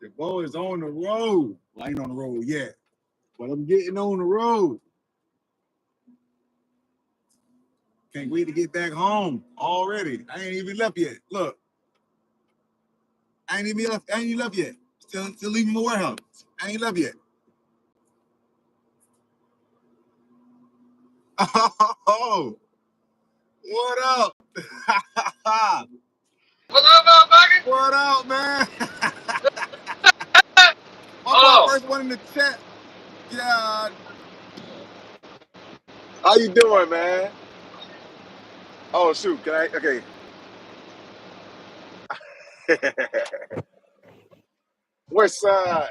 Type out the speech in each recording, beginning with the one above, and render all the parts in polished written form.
The ball is on the road. Well, I ain't on the road yet, but I'm getting on the road. Can't wait to get back home already. I ain't even left yet. Look, I ain't even left yet. Still leaving my warehouse. I ain't left yet. Oh, what up? What's up, motherfucker? What up, man? My boy, Oh, first one in the chat. Yeah. How you doing, man? Oh shoot, can I? Okay. West side,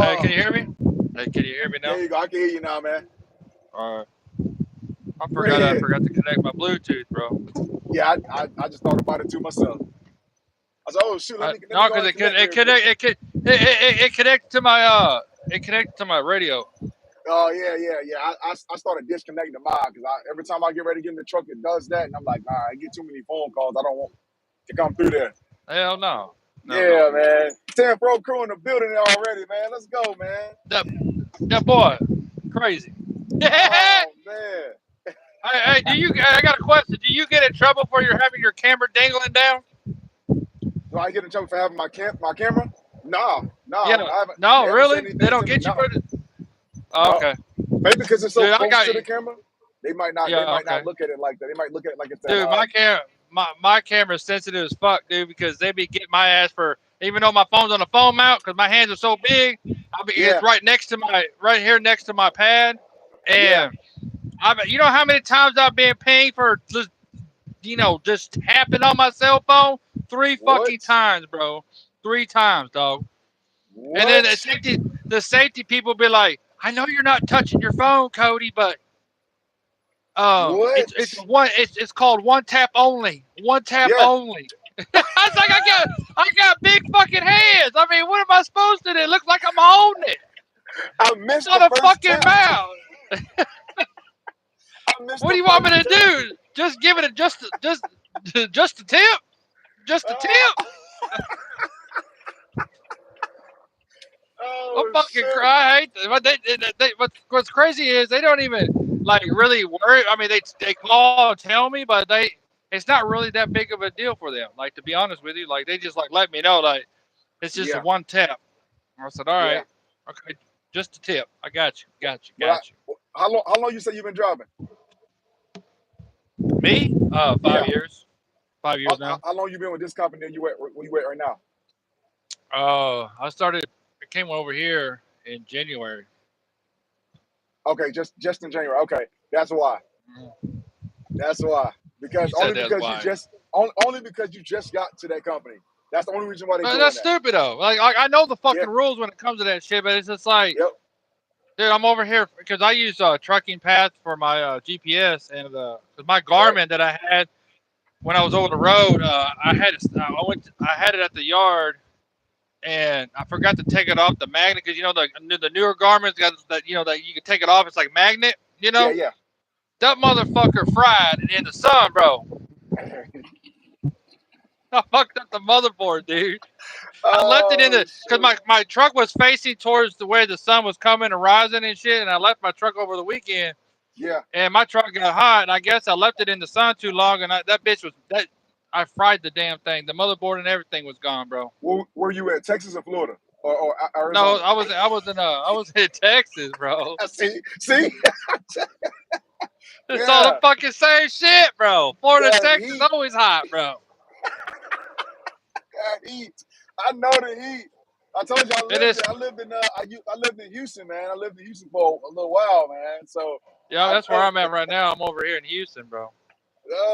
hey, raw. can you hear me? Hey, can you hear me now? There you go. I can hear you now, man. Alright. I Go forgot ahead. to connect my Bluetooth, bro. Yeah, I just thought about it too myself. I said, oh shoot, let me No, go because and connect real quick. it connected to my radio. Oh yeah. I started disconnecting the mod because every time I get ready to get in the truck, it does that, and I'm like, nah, I get too many phone calls. I don't want to come through there. Hell no, no. Yeah, man. 10 Pro crew in the building already, man. Let's go, man. That boy, crazy. hey, Oh man. hey, I got a question. Do you get in trouble for you're having your camera dangling down? Do I get in trouble for having my camera? No, Yeah. I haven't. No, They haven't said really? They anything don't to me. get you No, for it? Oh, no. okay. Maybe because it's so Dude, I close got to the camera, they might not. They yeah, might okay. not look at it like that. They might look at it like it's an. Dude, my camera's sensitive as fuck, dude, because they be getting my ass for even though my phone's on the phone mount, because my hands are so big, it's Yeah, right here next to my pad, yeah. and you know how many times I've been paying for just just tapping on my cell phone? Three What? fucking times, bro. 3 times, dog. And then What? the safety people be like, I know you're not touching your phone, Cody, but What? it's called one tap only. One tap Yeah. only. I was like, I got big fucking hands. I mean, what am I supposed to do? It looks like I'm holding it. I It's missed not the a first fucking tap. mouth. I missed What do the you want me first to tap. do? Just give it just a tip? Just a Ah, tip? I'm oh fucking shit. cry. I hate this. But what's crazy is they don't even like really worry. I mean, they call and tell me, but it's not really that big of a deal for them. Like, to be honest with you, like they just like let me know like it's just a Yeah, one tap. I said, all yeah. right, okay, just a tip. I got you, got you, But got you. how long you say you've been driving? Me? 5 Yeah. years. 5 years now. How long you been with this company that you at where you at right now? I came over here in January. Okay, just in January. Okay, that's why. That's why. You Because said that's why. only because you just got to that company. That's the only reason why they're But doing that's that. stupid though. Like I know the Yeah. fucking rules when it comes to that shit, but it's just like, Yep. dude, I'm over here because I use Trucking Path for my GPS and cause my Right. Garmin that I had when I was over the road, I had it at the yard and I forgot to take it off the magnet because the newer Garmin's got that that you can take it off. It's like magnet, Yeah. Yeah. That motherfucker fried in the sun, bro. I fucked up the motherboard, dude. I left it in Oh the because shoot. my truck was facing towards the way the sun was coming and rising and shit, and I left my truck over the weekend, Yeah. and my truck got hot, and I guess I left it in the sun too long, and that bitch was that I fried the damn thing. The motherboard and everything was gone, bro. Where you at? Texas or Florida or No, Arizona? I was in Texas, bro. See. It's all the Yeah. fucking same shit, bro. Florida, That Texas, heat. always hot, bro. That heat. I know the heat. I told you I It lived is. there. I lived in Houston, man. I lived in Houston for a little while, man. So Yeah, I that's where know. I'm at right now. I'm over here in Houston, bro.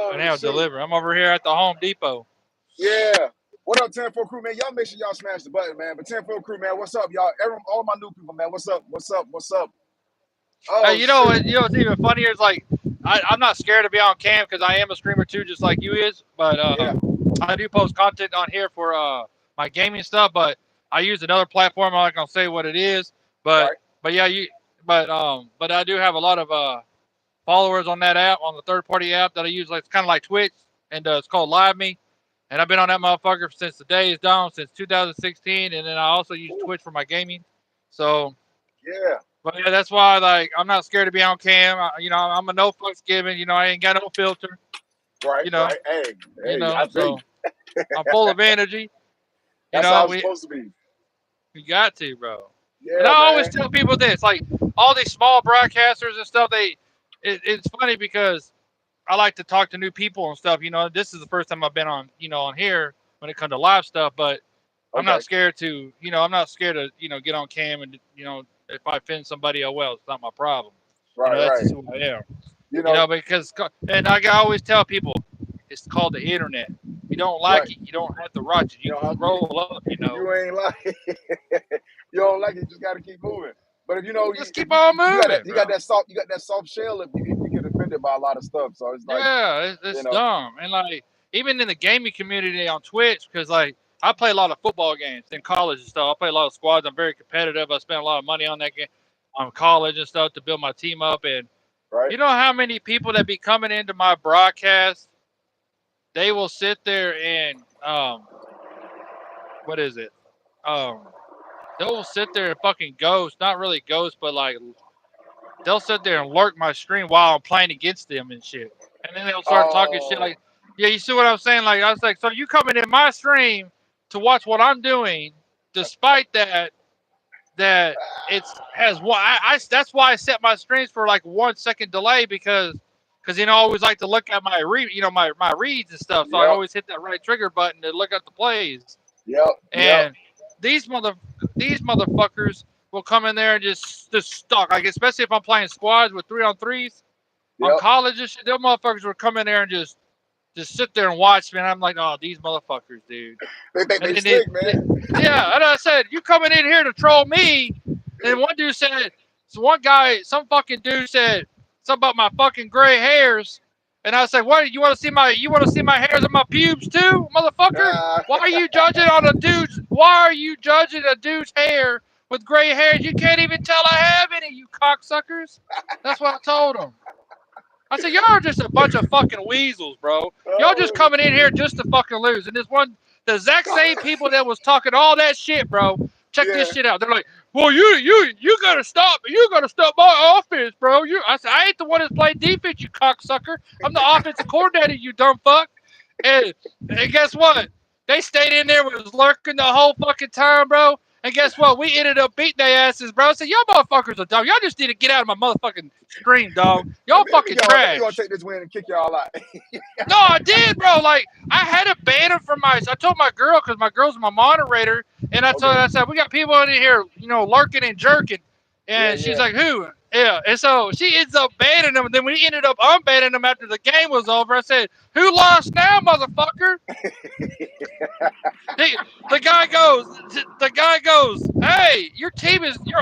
I Oh now shoot. deliver. I'm over here at the Home Depot. Yeah. What up, 10-4 crew, man? Y'all make sure y'all smash the button, man. But 10-4 crew, man, what's up, y'all? All my new people, man. What's up? What's up? What's up? Hey, Oh shoot. what's even funnier is like I'm not scared to be on cam because I am a streamer too, just like you is. But Yeah. I do post content on here for my gaming stuff. But I use another platform. I'm not gonna say what it is. But Right. but yeah, but I do have a lot of followers on that app, on the third party app that I use. Like it's kind of like Twitch, and it's called Live Me. and I've been on that motherfucker since the day is dawn, since 2016, and then I also use Ooh, Twitch for my gaming. So, yeah. but yeah, that's why like I'm not scared to be on cam. I'm a no fucks given. I ain't got no filter. Right, You know, right. Hey, I feel you. so I'm full of energy. That's how it's We supposed to be. got to, bro. And I Yeah, always man. tell people this, like all these small broadcasters and stuff. It's funny because I like to talk to new people and stuff. This is the first time I've been on, on here when it comes to live stuff. But I'm Okay. not scared to, I'm not scared to, get on cam and, if I offend somebody, oh well, it's not my problem. Right, That's right. just who I am. You know, Because, and I always tell people, it's called the internet. If you don't like right. it, you don't have to watch it. You You can know, scroll up. you ain't like you don't like it. You just got to keep moving. But if you know, Just if keep on you got that, moving, bro. you got that soft shell. If you get offended by a lot of stuff, so it's like, Yeah, you it's know, dumb. And like even in the gaming community on Twitch, because like I play a lot of football games in college and stuff. I play a lot of squads. I'm very competitive. I spend a lot of money on that game, on college and stuff to build my team up. And right? you know how many people that be coming into my broadcast, they will sit there and what is it? Um, they'll sit there and fucking ghost, not really ghost, but like they'll sit there and lurk my stream while I'm playing against them and shit. And then they'll start talking shit Oh, like, yeah, you see what I'm saying? Like, I was like, so you coming in my stream to watch what I'm doing, despite that it's has one. That's why I set my streams for like 1 second delay because I always like to look at my reads and stuff. So I yep, always hit that right trigger button to look at the plays. yep, yep, And these mother these motherfuckers will come in there and just stuck. Like especially if I'm playing squads with 3-on-3s on yep. college and shit, them motherfuckers will come in there and just sit there and watch me. And I'm like, oh, these motherfuckers, dude. They think And they then slick, man. yeah, and I said, you coming in here to troll me? And one dude said, some fucking dude said something about my fucking gray hairs. And I said, what? You want to see my hairs and my pubes too, motherfucker? Ah, Why are you judging a dude's hair with gray hairs? You can't even tell I have any, you cocksuckers. That's what I told him. I said, y'all are just a bunch of fucking weasels, bro. Y'all just oh, coming in here just to fucking lose. And the exact same people that was talking all that shit, bro. Check yeah. this shit out. They're like, well, you gotta stop. You gotta stop my offense, bro. I said, I ain't the one that's playing defense, you cocksucker. I'm the offensive coordinator, you dumb fuck. And guess what? They stayed in there, was lurking the whole fucking time, bro. And guess what? We ended up beating their asses, bro. So y'all motherfuckers are dumb. Y'all just need to get out of my motherfucking stream, dog. Y'all fucking Let me go trash. take this win and kick y'all out. No, I did, bro. Like I had to ban him from my. I told my girl because my girl's my moderator, and Okay. I said we got people in here, lurking and jerking, Yeah, and she's yeah. like, who? Yeah, and so she ends up banning them. And then we ended up unbanning them after the game was over. I said, who lost now, motherfucker? He, the guy goes, hey, your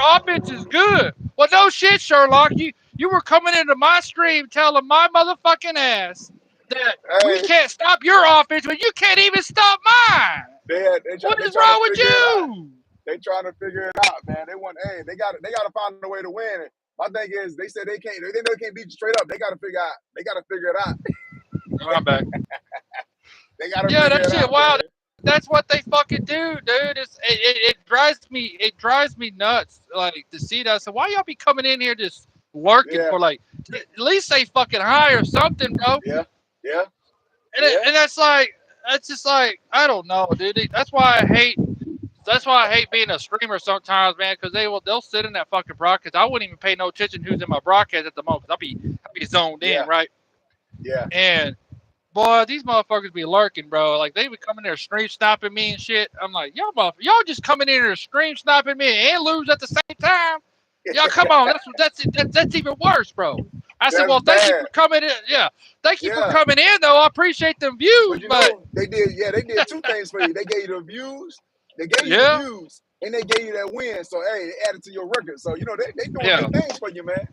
offense is good. Well, no shit, Sherlock. You were coming into my stream telling my motherfucking ass that we Hey, can't stop your offense, but you can't even stop mine. What they is trying to wrong with figure it out. you? They trying to figure it out, man. They got to find a way to win. My thing is, they said they know they can't beat you straight up. They got to figure it out. Oh, I'm back. They got to Yeah, figure that it shit out, wild. man. That's what they fucking do, dude. It drives me nuts. Like to see that. So why y'all be coming in here just lurking Yeah, for like at least say fucking hi or something, bro. yeah, yeah, And that's just like I don't know, dude. That's why I hate. That's why I hate being a streamer sometimes, man. Because they'll sit in that fucking broadcast. I wouldn't even pay no attention who's in my broadcast at the moment. Cause I'll be zoned in, yeah, right? yeah. And boy, these motherfuckers be lurking, bro. Like they be coming there stream sniping me and shit. I'm like, y'all just coming in there stream sniping me and lose at the same time. Y'all come on, that's even worse, bro. I said, That's well, thank you bad. for coming in. Yeah, thank you for Yeah, coming in, though. I appreciate them but views, you but know they did. Yeah, they did two things for you. They gave you the views. They gave you the yeah, views, and they gave you that win. So hey, they added to your record. So you know they doing yeah. their things for you, man.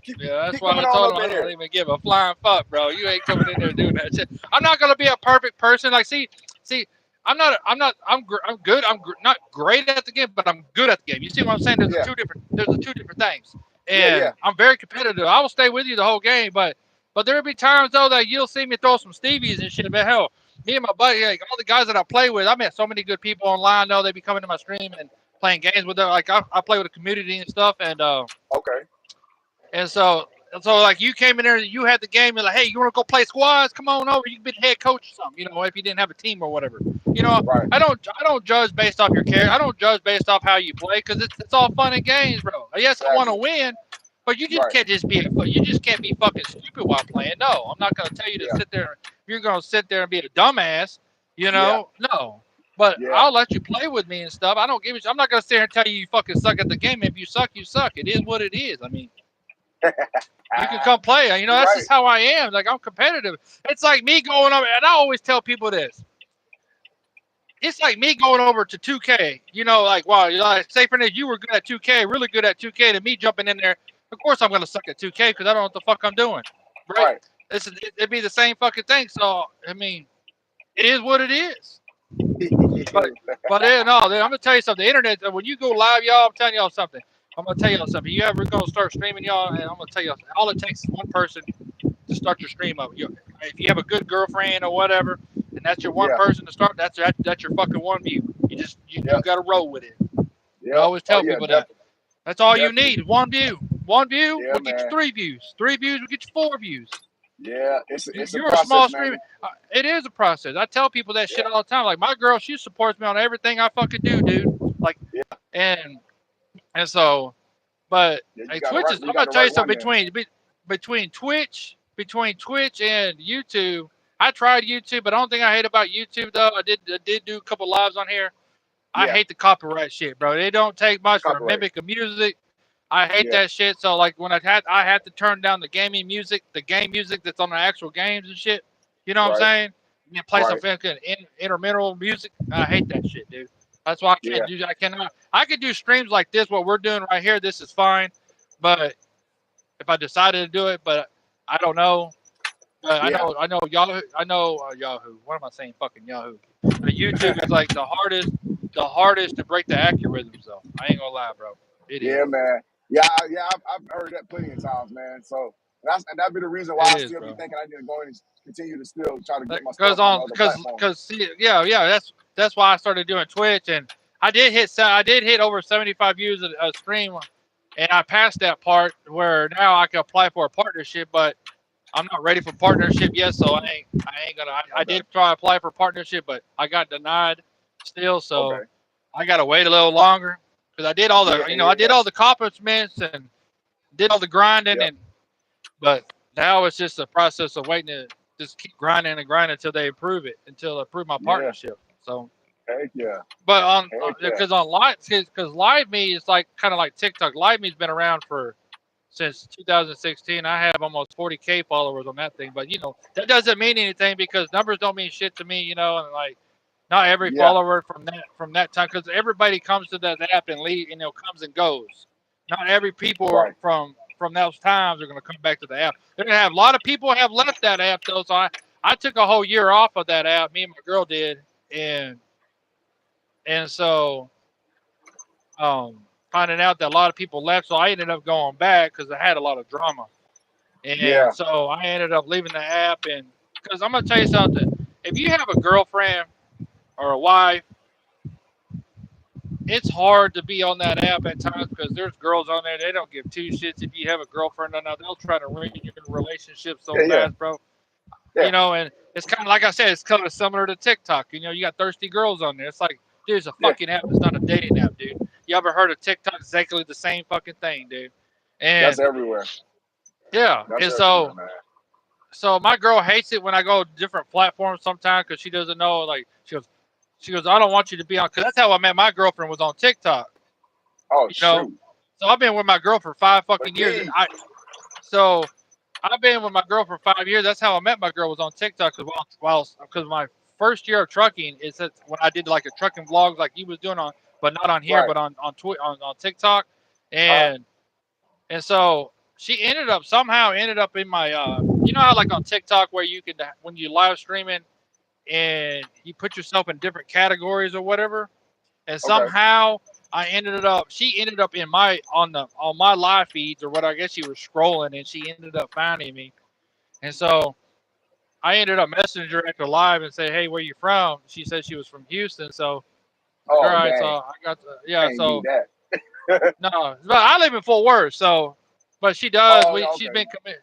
Keep Yeah, that's keep why coming I on told up him I in don't here. even give a flying fuck, bro. You ain't coming in there doing that shit. I'm not gonna be a perfect person. Like, see, I'm not. I'm good. Not great at the game, but I'm good at the game. You see what I'm saying? Yeah, There's the two different things. yeah, yeah. And I'm very competitive. I will stay with you the whole game, but there will be times though that you'll see me throw some Stevies and shit. But hell, me and my buddy, like all the guys that I play with, I met so many good people online. Though they be coming to my stream and playing games with them. Like I play with the community and stuff, Okay. and so like you came in there, you had the game, you're like, hey, you want to go play squads? Come on over. You can be the head coach or something. You know, if you didn't have a team or whatever. You know, Right. I don't judge based off your character. I don't judge based off how you play because it's all fun and games, bro. Yes, I want to Exactly. win, but you just Right. can't just you just can't be fucking stupid while playing. No, I'm not gonna tell you to Yeah. sit there. You're gonna sit there and be a dumbass. You Yeah. know, no. But Yeah. I'll let you play with me and stuff. I don't give a shit. I'm not gonna sit here and tell you fucking suck at the game. If you suck, you suck. It is what it is. I mean, you can come play. You know, that's Right. just how I am. Like I'm competitive. It's like me going over, and I always tell people this. It's like me going over to 2K. You know, like wow, like say for instance, you were good at 2K, really good at 2K. To me jumping in there, of course I'm gonna suck at 2K because I don't know what the fuck I'm doing. Right? Right. It'd be the same fucking thing. So I mean, it is what it is. But no, I'm gonna tell you something. The internet, when you go live, y'all, I'm telling y'all something. I'm gonna tell y'all something. You ever gonna start streaming, y'all, and I'm gonna tell you, all it takes is one person to start your stream up. If you have a good girlfriend or whatever, and that's your one Yeah. person to start, that's your fucking one view. You Yep. gotta roll with it. I Yep. always Oh tell yeah. people that. Definitely. That's all you Definitely. need. One view. One view Yeah, will get you man. 3 views. 3 views will get you 4 views. Yeah. It's a You're a small process, man. streamer. It is a process. I tell people that shit Yeah. all the time. Like my girl, she supports me on everything I fucking do, dude. Like, Yeah. and so, but Yeah. hey, You got the Twitch right. is. You I'm got gonna the tell you right one something there. between Twitch and YouTube. I tried YouTube, but the only thing I hate about YouTube though, I did do a couple lives on here. I Yeah. hate the copyright shit, bro. They don't take much for a Copyright. mimic of music. I hate Yeah. that shit. So like when I had to turn down the gaming music, the game music that's on the actual games and shit. You know what I'm Right. saying? You play some Right. fucking intermittent music. I hate that shit, dude. That's why I Yeah. can't do. I cannot. I could do streams like this. What we're doing right here, this is fine. But if I decided to do it, but I don't know. But Yeah. I know Yahoo. I know Yahoo. What am I saying? Fucking Yahoo. But YouTube is like the hardest to break the algorithms though. I ain't gonna lie, bro. It is. Yeah, man. Yeah. Yeah. I've heard that plenty of times, man. So that'd be the reason why It I is, still be bro. thinking I need to go and continue to still try to get my Because stuff on other platforms. yeah, that's why I started doing Twitch, and I did hit over 75 views a stream, and I passed that part where now I can apply for a partnership, but I'm not ready for partnership yet, so I ain't gonna. I Okay. did try to apply for partnership, but I got denied still, so Okay. I gotta wait a little longer because I did all Yeah. the I did Yeah. all the accomplishments and did all the grinding, Yep. but now it's just a process of waiting to just keep grinding and grinding until they approve it, until they approve my Yeah. partnership. So, Heck yeah. but Heck yeah. because Live Me is like kind of like TikTok. Live Me's been around since 2016. I have almost 40K followers on that thing, but that doesn't mean anything because numbers don't mean shit to me, and like not every Yeah. follower from that time because everybody comes to that app and comes and goes. Not every people Right. from those times are going to come back to the app. They're going to have a lot of people have left that app though. So I took a whole year off of that app. Me and my girl did, and so finding out that a lot of people left, so I ended up going back because I had a lot of drama, and Yeah. so I ended up leaving the app. And because I'm going to tell you something, if you have a girlfriend or a wife, it's hard to be on that app at times because there's girls on there, they don't give two shits if you have a girlfriend or not. They'll try to ruin your relationship so Yeah. Yeah. fast, bro. Yeah. And it's kind of like I said, it's kind of similar to TikTok. You got thirsty girls on there. It's like, dude, it's a Yeah. fucking app. It's not a dating app, dude. You ever heard of TikTok? Exactly the same fucking thing, dude. That's And everywhere. yeah, That's and everywhere, man. so my girl hates it when I go to different platforms sometimes because she doesn't know. Like she goes, I don't want you to be on, because that's how I met my girlfriend, was on TikTok. Oh You know, shoot. so I've been with my girl for 5 fucking years, and Indeed. so I've been with my girl for 5 years. That's how I met my girl, was on TikTok. Because my first year of trucking is that when I did like a trucking vlog like he was doing but not on here, Right. but on TikTok, Uh, and so she somehow ended up in my you know how like on TikTok where you can, when you live streaming and you put yourself in different categories or whatever, and okay. somehow she ended up in on my live feeds or what, I guess she was scrolling and she ended up finding me. And so I ended up messaging her after live and say, "Hey, where you from?" She said she was from Houston. So, like, all Oh right. So dang, I got yeah. can't beat So that. no, but I live in Fort Worth. So, but she does. Oh, yeah, She's okay. been committed,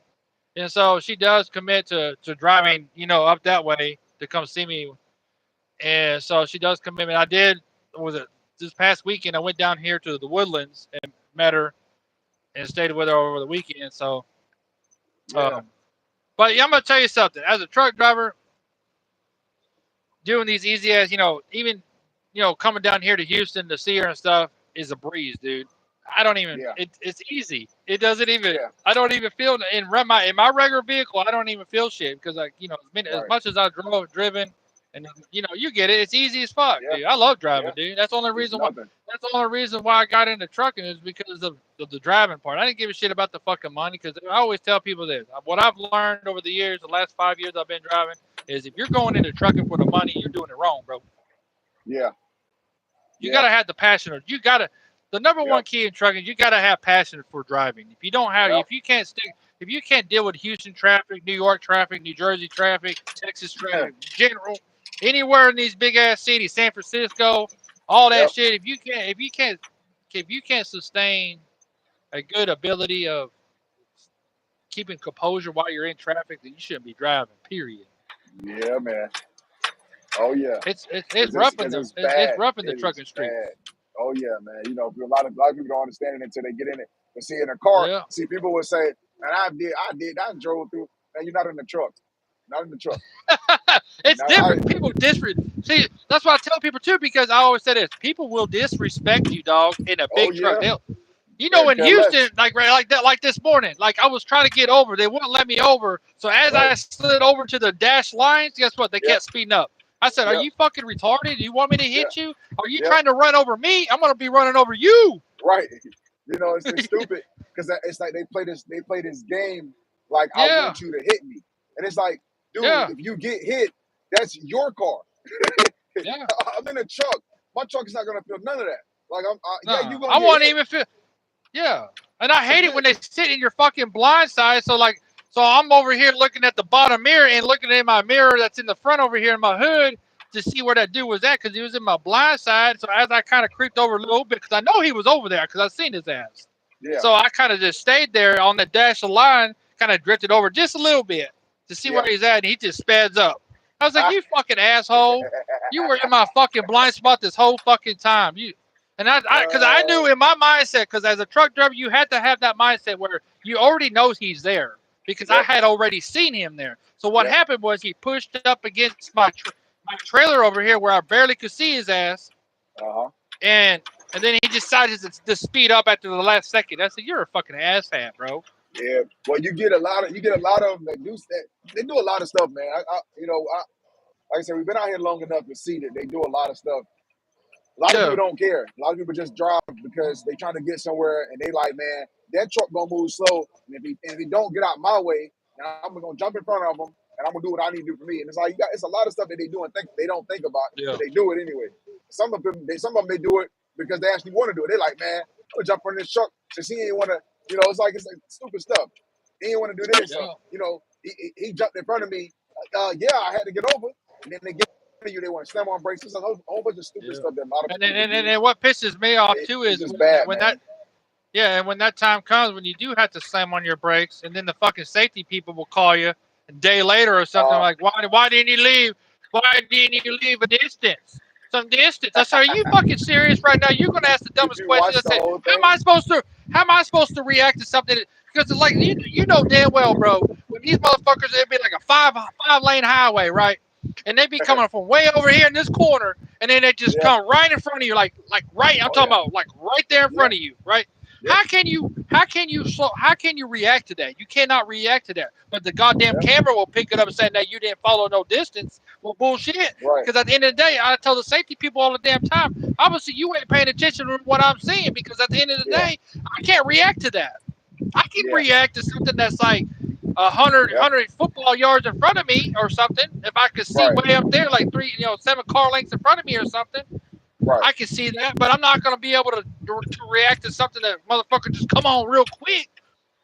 and so she does commit to driving, up that way to come see me. And so she does commit. I did. Was it this past weekend? I went down here to the Woodlands and met her and stayed with her over the weekend. So, Yeah, but yeah, I'm gonna tell you something. As a truck driver, doing these easy as even coming down here to Houston to see her and stuff is a breeze, dude. I don't even. yeah, It's easy. It doesn't even. yeah. I don't even feel in my regular vehicle. I don't even feel shit because as Right. much as I've driven, and you get it. It's easy as fuck, Yeah, dude. I love driving, yeah. dude. That's the only It's reason why. nothing. That's the only reason why I got into trucking is because of the driving part. I didn't give a shit about the fucking money because I always tell people this. What I've learned over the years, the last 5 years I've been driving, is if you're going into trucking for the money, you're doing it wrong, bro. Yeah, You yeah, gotta have the passion. The number one yep, key in trucking. You gotta have passion for driving. If you don't have, yep. if you can't deal with Houston traffic, New York traffic, New Jersey traffic, Texas traffic, general, anywhere in these big ass cities, San Francisco, all that Yep. shit. If you can't sustain a good ability of keeping composure while you're in traffic, then you shouldn't be driving. Period. Yeah, man. Oh yeah. It's rough in It's it's bad. rough in the It is trucking streets. bad. Oh yeah, man. A lot of people don't understand it until they get in it. But see, in a car, Yeah. see, people will say, "Man, I drove through." Man, you're not in the truck. Not in the truck. It's Now, different. People see. That's what I tell people too, because I always say this: people will disrespect you, dog, in a oh big truck. yeah, They'll, they in care less. Houston, like that, like this morning, like I was trying to get over, they wouldn't let me over. So as Right. I slid over to the dash lines, guess what? They Yep. kept speeding up. I said, "Are Yep. you fucking retarded? Do you want me to Yep. hit you? Are you Yep. trying to run over me? I'm gonna be running over you." Right. It's stupid because it's like they play this game like I Yeah, want you to hit me, and it's like, dude, yeah, if you get hit, that's your car. yeah. I'm in a truck. My truck is not gonna feel none of that. Like yeah, No, you gonna I get won't hit. even feel. Yeah, and I hate it when they sit in your fucking blind side. So I'm over here looking at the bottom mirror and looking at my mirror that's in the front over here in my hood to see where that dude was at because he was in my blind side. So as I kind of creeped over a little bit because I know he was over there because I seen his ass. Yeah, So I kind of just stayed there on the dash of line, kind of drifted over just a little bit to see yeah. where he's at, and he just speds up. I was like, "You fucking asshole! You were in my fucking blind spot this whole fucking time." Because I knew in my mindset, because as a truck driver, you had to have that mindset where you already know he's there because I Yep, had already seen him there. So what yep. happened was he pushed up against my trailer over here where I barely could see his ass, Uh-huh. and then he decided to speed up after the last second. I said, "You're a fucking asshat, bro." Yeah. Well, you get a lot of them that do that. They do a lot of stuff, man. Like I said, we've been out here long enough to see that they do a lot of stuff. A lot of Yeah, people don't care. A lot of people just drive because they trying to get somewhere and they like, man, that truck gonna move slow. And if he don't get out my way, I'm gonna jump in front of him and I'm gonna do what I need to do for me. And it's like it's a lot of stuff that they do and they don't think about, yeah, but they do it anyway. Some of them they do it because they actually want to do it. They're like, man, I'm gonna jump in this truck since he ain't wanna, it's like stupid stuff. He ain't wanna do this. yeah. He jumped in front of me. Yeah, I had to get over. And then they get you, they want to slam on brakes. There's a whole bunch of stupid Yeah. stuff that a lot of And people do. then what pisses me off too It's is just bad, when man. and when that time comes when you do have to slam on your brakes, and then the fucking safety people will call you a day later or something like, "Why didn't you leave? Why didn't you leave a distance? Some distance." I said, "Are you fucking serious right now? You're gonna ask the Did dumbest you question." watch I the said, whole "How thing? am I supposed to react to something?" Because it's like you know damn well, bro, when these motherfuckers, it'd be like a five lane highway, right? And they be coming from way over here in this corner, and then they just Yeah. come right in front of you, like right. I'm Oh, talking yeah. about like right there in front of you, right? Yep. How can you react to that? You cannot react to that. But the goddamn Yep. camera will pick it up and say that you didn't follow no distance. Well, bullshit. Right. Because at the end of the day, I tell the safety people all the damn time, obviously you ain't paying attention to what I'm seeing, because at the end of the Yeah. day, I can't react to that. I can Yeah. react to something that's like 100 football yards in front of me or something. If I could see Right. way up there, like 7 car lengths in front of me or something, Right. I can see that. But I'm not going to be able to react to something that motherfucker just come on real quick.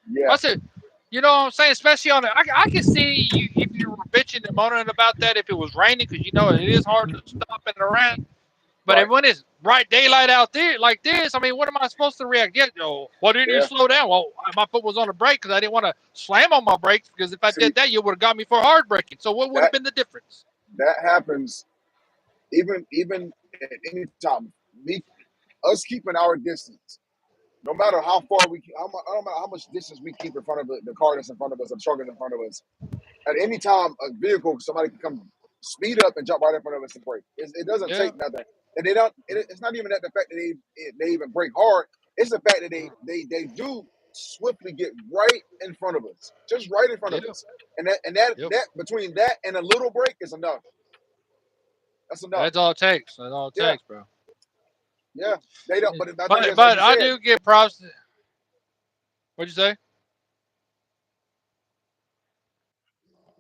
Yeah. I said, you know what I'm saying? Especially on I can see you if you were bitching and moaning about that if it was raining, because you know it is hard to stop in the rain. But Right. when it's bright daylight out there like this, I mean, what am I supposed to react? Yeah, why didn't you Yeah. slow down? Well, my foot was on the brake because I didn't want to slam on my brakes, because if I See, did that, you would have got me for hard braking. So what would have that been the difference? that happens even at any time. Us keeping our distance, no matter how far no matter how much distance we keep in front of the car that's in front of us, or the truck that's in front of us. At any time, a vehicle, somebody can come speed up and jump right in front of us and brake. It doesn't Yeah. take nothing, and they don't. It's not even that the fact that they even brake hard. It's the fact that they do swiftly get right in front of us, just right in front of Yeah. us, and that Yep. between that and a little break is enough. That's enough. That's all it takes. That's all it Yeah, takes, bro. yeah. They don't. But I think But it's like you I said, do give props. What'd you say?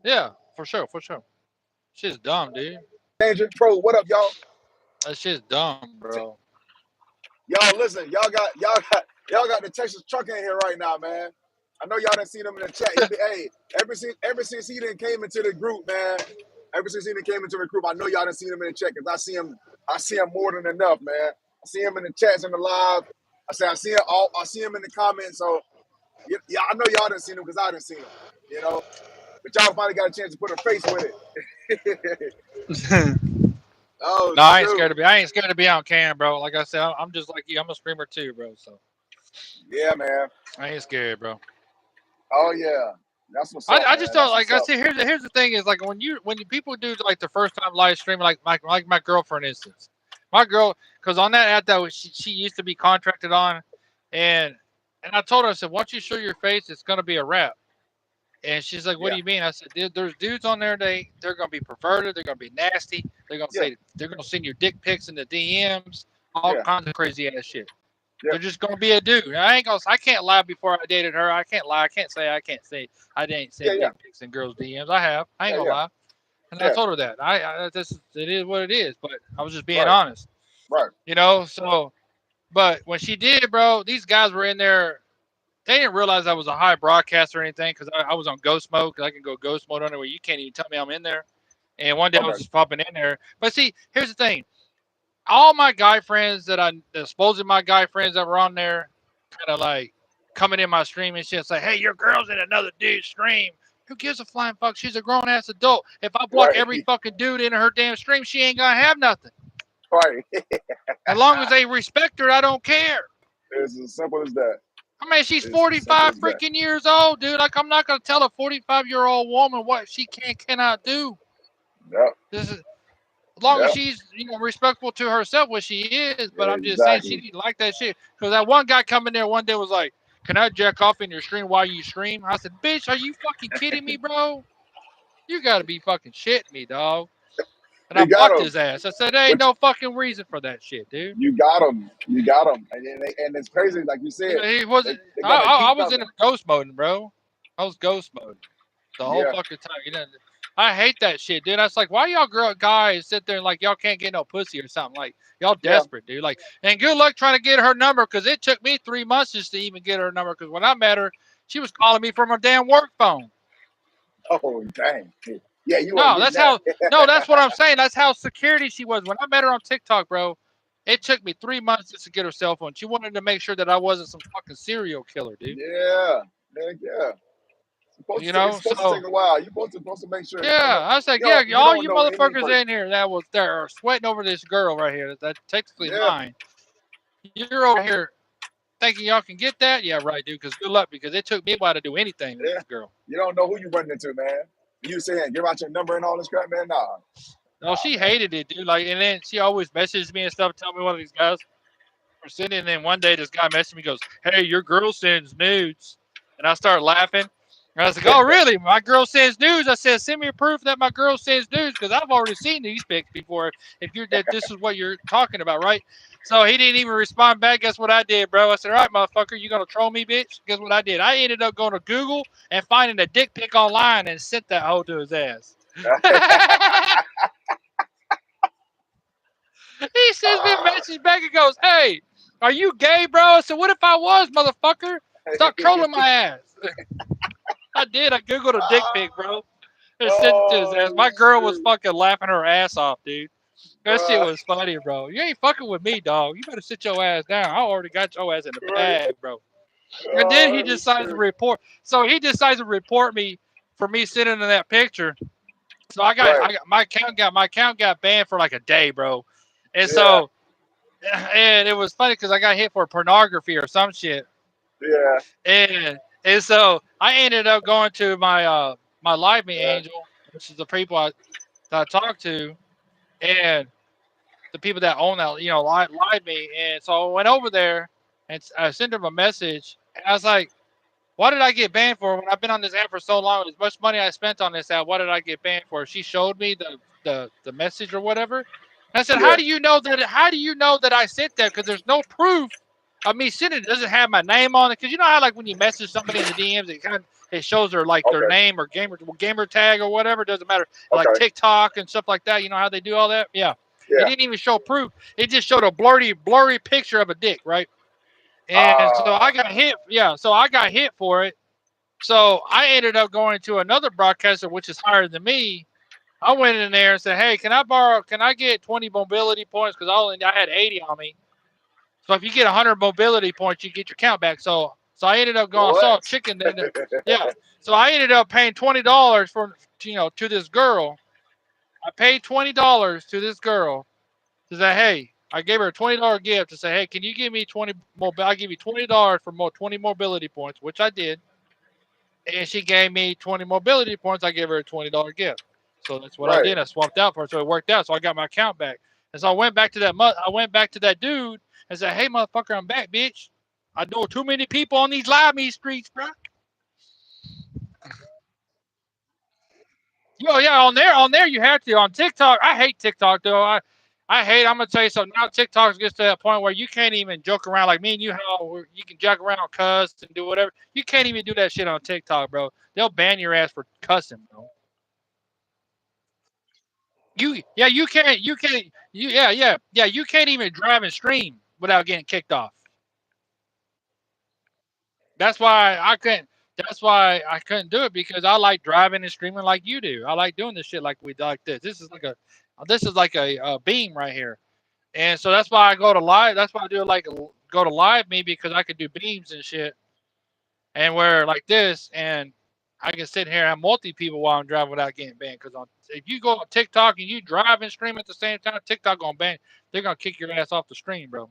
Yeah, for sure, for sure. Shit's dumb, dude. Danger Pro. What up, y'all? That shit's dumb, bro. Y'all listen. Y'all got the Texas truck in here right now, man. I know y'all done seen him in the chat. Hey, ever since he done came into the group, man. Ever since he done came into the group, I know y'all done seen him in the chat, because I see him more than enough, man. I see him in the chats and the live. I see him in the comments. So yeah, I know y'all done seen him because I done seen him. You know, but y'all finally got a chance to put a face with it. Oh No, I ain't shoot, scared to be. I ain't scared to be on cam, bro. Like I said, I'm just like you. I'm a streamer too, bro. So yeah, man. I ain't scared, bro. Oh yeah, that's what's up, I man. just don't That's like. what's I up. see. Here's the thing is like when people do like the first time live streaming, like my girl for instance, my girl, because on that app that she used to be contracted on, and I told her, I said, once you show your face, it's gonna be a wrap. And she's like, "What do Yeah, you mean?" I said, "There's dudes on there. They're gonna be perverted. They're gonna be nasty. They're gonna yeah, say they're gonna send you dick pics in the DMs, all yeah, kinds of crazy ass shit. yeah, They're just gonna be a dude. I can't lie before I dated her. I can't lie. I can't say I didn't yeah, send yeah, dick pics in girls' DMs. I have. I ain't yeah, gonna yeah, lie. And I yeah. told her that. It is what it is. But I was just being Right, honest, right. you know. So, but when she did, bro, these guys were in there. They didn't realize I was a high broadcaster or anything, because I was on ghost mode, because I can go ghost mode on there where you can't even tell me I'm in there. And one day I was Okay, just popping in there. But see, here's the thing. All my guy friends supposed my guy friends that were on there, kind of like coming in my stream and shit, say, "Hey, your girl's in another dude's stream." Who gives a flying fuck? She's a grown ass adult. If I block right, every fucking dude in her damn stream, she ain't gonna have nothing. right. As long as they respect her, I don't care. It's as simple as that. I mean, she's It's as simple 45 as that. freaking years old, dude. Like, I'm not gonna tell a 45-year-old woman what she cannot do. Yep, This is as long as yep, she's respectful to herself, what she is. But I'm just saying she exactly. didn't like that shit, because that one guy come in there one day was like, "Can I jack off in your stream while you stream?" I said, "Bitch, are you fucking kidding me, bro? You gotta be fucking shitting me, dog." And I You got blocked him, his ass. I said, "There ain't but no fucking reason for that shit, dude." you got him. You got him, and it's crazy, like you said. He wasn't. They gotta I keep was in coming. a ghost mode, bro. I was ghost mode the whole Yeah, fucking time. I hate that shit, dude. I was like, why y'all guys sit there and like y'all can't get no pussy or something? Like y'all yeah. desperate, dude. Like, and good luck trying to get her number, because it took me 3 months just to even get her number. Because when I met her, she was calling me from her damn work phone. Oh dang. Yeah, you weren't No, getting that's how. No, that. that's what I'm saying. That's how security she was. When I met her on TikTok, bro, it took me 3 months just to get her cell phone. She wanted to make sure that I wasn't some fucking serial killer, dude. Yeah, heck yeah. It's supposed to So take a while. You're supposed to make sure. yeah, I was like, yeah, You all don't you know any motherfuckers person. in here that are sweating over this girl right here that's technically Yeah, mine. You're over here thinking y'all can get that? Yeah, right, dude. Because good luck, because it took me a while to do anything with yeah. this girl. You don't know who you running into, man. You saying give out your number and all this crap, man? Nah, No, nah, she man. hated it, dude. Like, and then she always messages me and stuff, tell me one of these guys were sitting. And then one day this guy messaged me, goes, "Hey, your girl sends nudes," and I start laughing. And I was like, "Oh, really? My girl sends nudes?" I said, "Send me a proof that my girl sends nudes, because I've already seen these pics before. If you're that, this is what you're talking about, right?" So he didn't even respond back. Guess what I did, bro? I said, "All right, motherfucker, you gonna troll me, bitch?" Guess what I did? I ended up going to Google and finding a dick pic online and sent that hoe to his ass. He sends me a message back and goes, "Hey, are you gay, bro?" I said, "What if I was, motherfucker? Stop trolling my ass." I did. I Googled a dick pic, bro. and sent it to his ass. My girl was shoot. fucking laughing her ass off, dude. That shit Bruh. was funny, bro. You ain't fucking with me, dog. You better sit your ass down. I already got your ass in the Right. bag, bro. And then he Oh, decides to shoot. report. So he decides to report me for me sitting in that picture. So I got Right. my account got banned for like a day, bro. And Yeah. so and it was funny because I got hit for pornography or some shit. Yeah. And so I ended up going to my Live Me Yeah. Angel, which is the people that I talk to, and the people that own that, Live Me. And so I went over there and I sent them a message, and I was like, "What did I get banned for when I've been on this app for so long? As much money I spent on this app, what did I get banned for?" She showed me the message or whatever. And I said, Yeah. "How do you know that? How do you know that I sent that? Because there's no proof of me sending it. It doesn't have my name on it. Because you know how like when you message somebody in the DMs, it shows their like their Okay. name or gamer tag or whatever. It doesn't matter. Like Okay. TikTok and stuff like that. You know how they do all that? Yeah. It Yeah. didn't even show proof. It just showed a blurry picture of a dick, right? And so I got hit. Yeah. So I got hit for it. So I ended up going to another broadcaster, which is higher than me. I went in there and said, "Hey, can I get 20 mobility points? Because I had 80 on me. So if you get 100 mobility points, you get your count back." So I ended up going, I saw a What? chicken there. Yeah. So I ended up paying $20 to this girl. I paid $20 to this girl to say, "Hey," I gave her a $20 gift to say, "Hey, can you give me 20 I'll give you $20 for 20 mobility points," which I did. And she gave me 20 mobility points. I gave her a $20 gift. So that's what I Right. did. I swapped out for it. So it worked out. So I got my account back. And so I went back to that dude and said, "Hey, motherfucker, I'm back, bitch. I know too many people on these Live Me streets, bro." Yo, yeah, on there you have to. On TikTok, I hate TikTok though. I'm gonna tell you something. Now TikTok gets to that point where you can't even joke around like me and you. How you can joke around, cuss, and do whatever. You can't even do that shit on TikTok, bro. They'll ban your ass for cussing, bro. You can't even drive and stream without getting kicked off. That's why I couldn't. That's why I couldn't do it because I like driving and streaming like you do. I like doing this shit like we like this. This is like a beam right here, and so that's why I go to live. That's why I do it like go to live me because I could do beams and shit and where like this and I can sit here and have multi people while I'm driving without getting banned. Because if you go on TikTok and you drive and stream at the same time, TikTok gonna ban. They're gonna kick your ass off the stream, bro.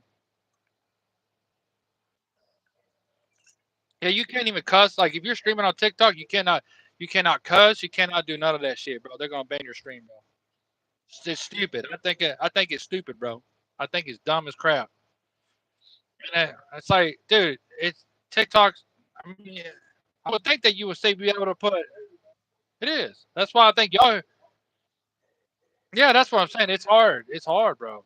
Yeah, you can't even cuss. Like if you're streaming on TikTok, you cannot cuss. You cannot do none of that shit, bro. They're gonna ban your stream, bro. It's stupid. I think it's stupid, bro. I think it's dumb as crap. And it's like, dude, it's TikTok. I mean, I would think that you would say be able to put. It is. That's why I think y'all. Yeah, that's what I'm saying. It's hard. It's hard, bro.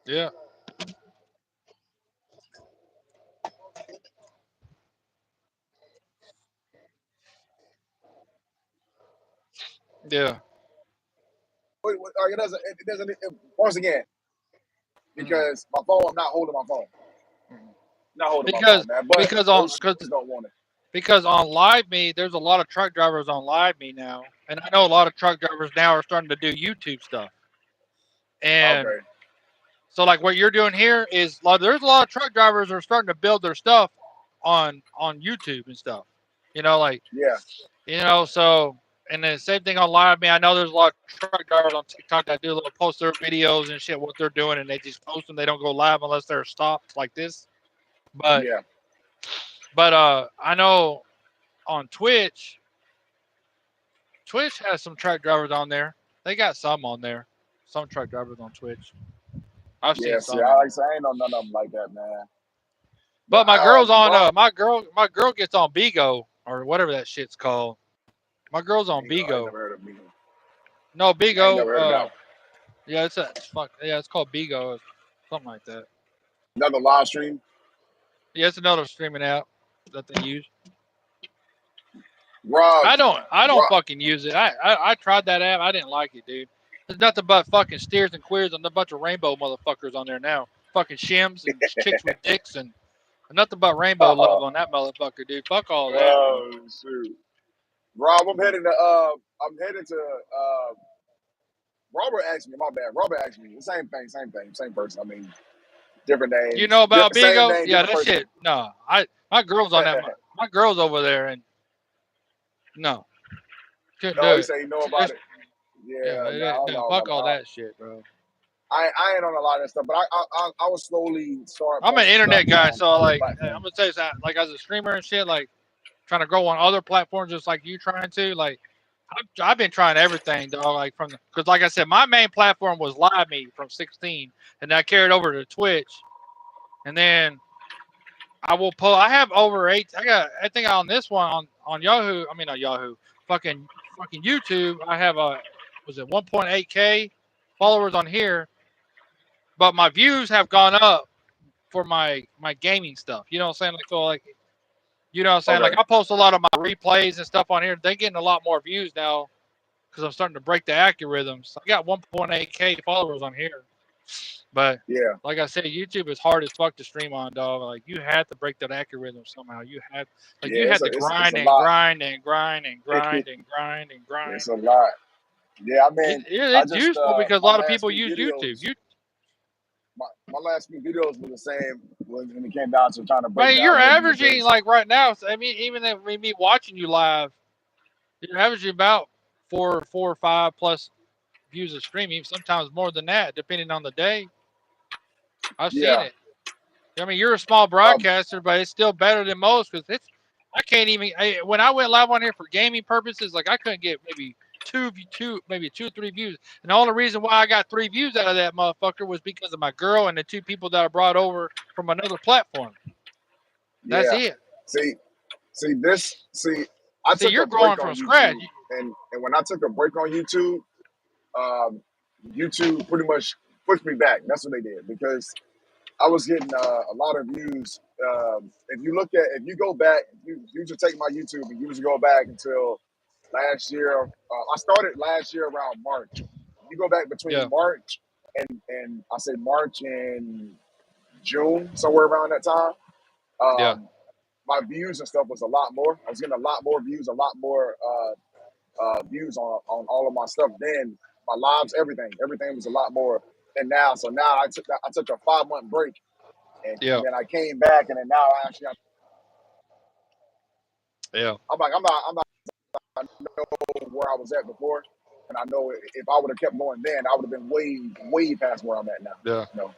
Yeah, yeah. It doesn't. Once again, Mm-mm. because my phone, I'm not holding my phone. Mm-mm. Not holding my phone, Because man. But because those on streets don't want it. because on Live Me, there's a lot of truck drivers on Live Me now, and I know a lot of truck drivers now are starting to do YouTube stuff. And Okay. so, like what you're doing here is there's a lot of truck drivers that are starting to build their stuff on YouTube and stuff. You know, like Yeah. so. And the same thing on Live Me. I know there's a lot of truck drivers on TikTok that do little post their videos and shit what they're doing, and they just post them. They don't go live unless they're stopped like this. But Yeah. I know on Twitch has some truck drivers on there. They got some on there. Some truck drivers on Twitch. I've seen Yeah. See, some on there. I ain't know none of them like that, man. But But my girl's on Rob, my girl gets on Bigo or whatever that shit's called. My girl's on I ain't Bigo. never heard of me. No, I ain't Bigo. never heard of that. Yeah, it's called Bigo, something like that. Another live stream. Yeah, it's another streaming app that they use. Rob, I don't Rob. fucking use it. I tried that app. I didn't like it, dude. There's nothing but fucking steers and queers and a bunch of rainbow motherfuckers on there now. Fucking shims and chicks with dicks and nothing but rainbow love on that motherfucker, dude. Fuck all that, bro. Oh shoot, Rob, I'm heading to. Robert asked me. My bad. Robert asked me the same thing. Same person. I mean, different names. You know about Same Bigo? name, Yeah, different that person. shit. No, my girl's on that. My girl's over there, and no, couldn't No, do he it. said he know about it. Yeah, no, I don't know Fuck about all that. that shit, bro. I ain't on a lot of that stuff, but I will slowly start. I'm an posting internet stuff guy, on so other like I'm platforms. gonna tell you something. Like as a streamer and shit, like trying to grow on other platforms, just like you trying to. Like I've been trying everything, dog. Like because like I said, my main platform was Live Me from 16, and I carried over to Twitch, and then I will pull. I have over 8. I think on this one on Yahoo. I mean not Yahoo. Fucking YouTube. I have was it 1.8K followers on here, but my views have gone up for my gaming stuff. You know what I'm saying? Like so like you know what I'm saying? Like Okay. I post a lot of my replays and stuff on here. They're getting a lot more views now because I'm starting to break the algorithms. I got 1.8K followers on here, but Yeah. like I said, YouTube is hard as fuck to stream on, dog. Like you have to break that algorithm somehow. You have Yeah. to It's grind a and lot. grind and grind and grind and grind and grind. It's a lot. Yeah. I mean, I It's just useful because a my lot of last people few use YouTube. videos. My last few videos were the same when it came down to trying to break Man, the you're algorithm averaging because like right now. I mean, even if me watching you live, you're averaging about four or 5 plus views of streaming. Sometimes more than that, depending on the day. I've seen yeah. it. I mean, you're a small Um. broadcaster, but it's still better than most because it's. I can't even. When I went live on here for gaming purposes, like I couldn't get maybe maybe 2 or 3 views. And the only reason why I got 3 views out of that motherfucker was because of my girl and the 2 people that I brought over from another platform. That's Yeah. it. See. I See, took you're a growing break from on scratch. YouTube, and when I took a break on YouTube, um, YouTube pretty much pushed me back. That's what they did because I was getting a lot of views. If you go back, you just take my YouTube and you just go back until last year. I started last year around March. You go back Yeah, between March and I say March and June, somewhere around that time. yeah, My views and stuff was a lot more. I was getting a lot more views, a lot more views on all of my stuff. Then my lives, everything was a lot more. And now, so now I took a 5-month break, and yeah, then I came back, and then now I actually yeah, I'm not I know where I was at before, and I know if I would have kept going then, I would have been way past where I'm at now. yeah. You know,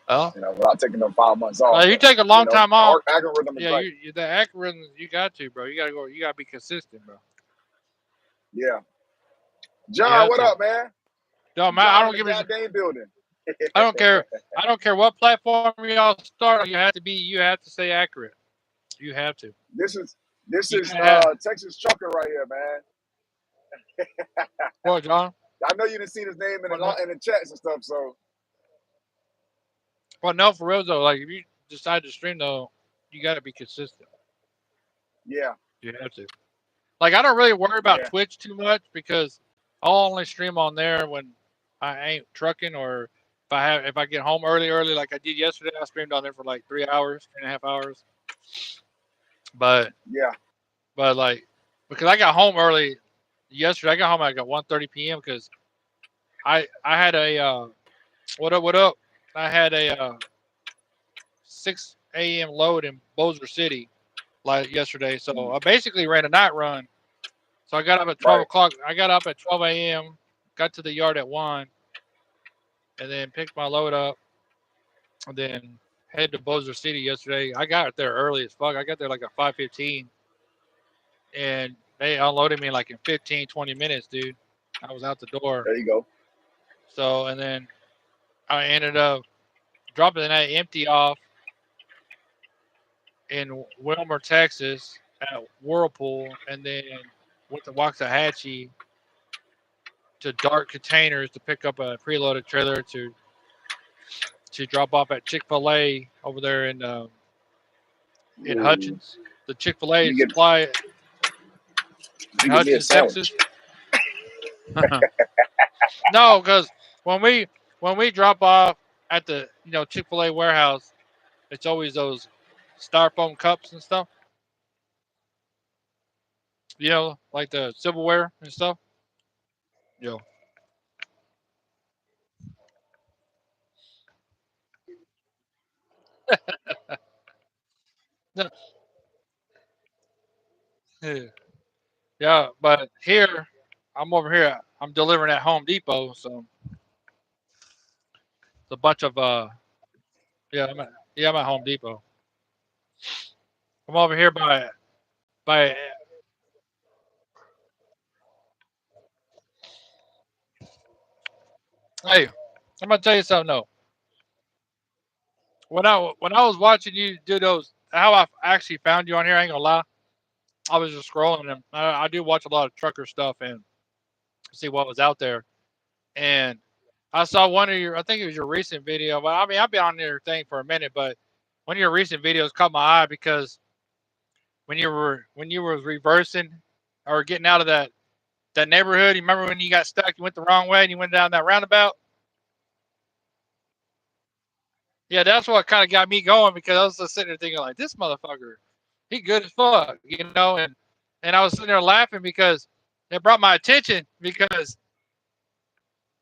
Oh, without taking them 5 months off. you But take a long time off. the algorithm is Yeah, like, the algorithm. You got to, bro. You gotta go. You gotta be consistent, bro. yeah. You John, have what to. up, man? No, man. I John in don't the give a. goddamn building. I don't care. I don't care what platform y'all start. You have to be. You have to stay accurate. You have to. This You gotta have. Texas Trucker right here, man. What, John? I know you didn't see his name What? No. in the chats and stuff. So Well, no, for real though. Like, if you decide to stream though, you gotta be consistent. yeah, You have to. Like, I don't really worry about yeah, Twitch too much because I'll only stream on there when I ain't trucking or if I get home early, like I did yesterday. I streamed on there for like 3 hours, 3.5 hours. But yeah. like because I got home early yesterday. I got home at like 1:30 p.m. because I had a what up. I had a 6 a.m. load in Bossier City like yesterday, so I basically ran a night run. So I got up at 12 Right. o'clock. I got up at 12 a.m. Got to the yard at 1, and then picked my load up, and then head to Bossier City yesterday. I got there early as fuck. I got there like at 5:15, and they unloaded me like in 15, 20 minutes, dude. I was out the door. There you go. So, and then I ended up dropping that empty off in Wilmer, Texas at Whirlpool, and then went to Waxahachie to Dark Containers to pick up a preloaded trailer to drop off at Chick-fil-A over there in Ooh, Hutchins. The Chick-fil-A you get supply in me a Hutchins, sandwich. Texas. No, because when we drop off at the Chick-fil-A warehouse, it's always those styrofoam cups and stuff. Like the silverware and stuff. Yo. Yeah, yeah, but here I'm over here. I'm delivering at Home Depot, so it's a bunch of yeah, I'm at Home Depot. I'm over here by hey, I'm gonna tell you something though. When I was watching you do those, how I actually found you on here, I ain't gonna lie. I was just scrolling and I do watch a lot of trucker stuff and see what was out there. And I saw one of your, I think it was your recent video, but I mean, I've been on your thing for a minute, but one of your recent videos caught my eye because when you were reversing or getting out of that neighborhood, you remember when you got stuck, you went the wrong way and you went down that roundabout? Yeah, that's what kind of got me going because I was just sitting there thinking like, this motherfucker, he good as fuck, and I was sitting there laughing because it brought my attention because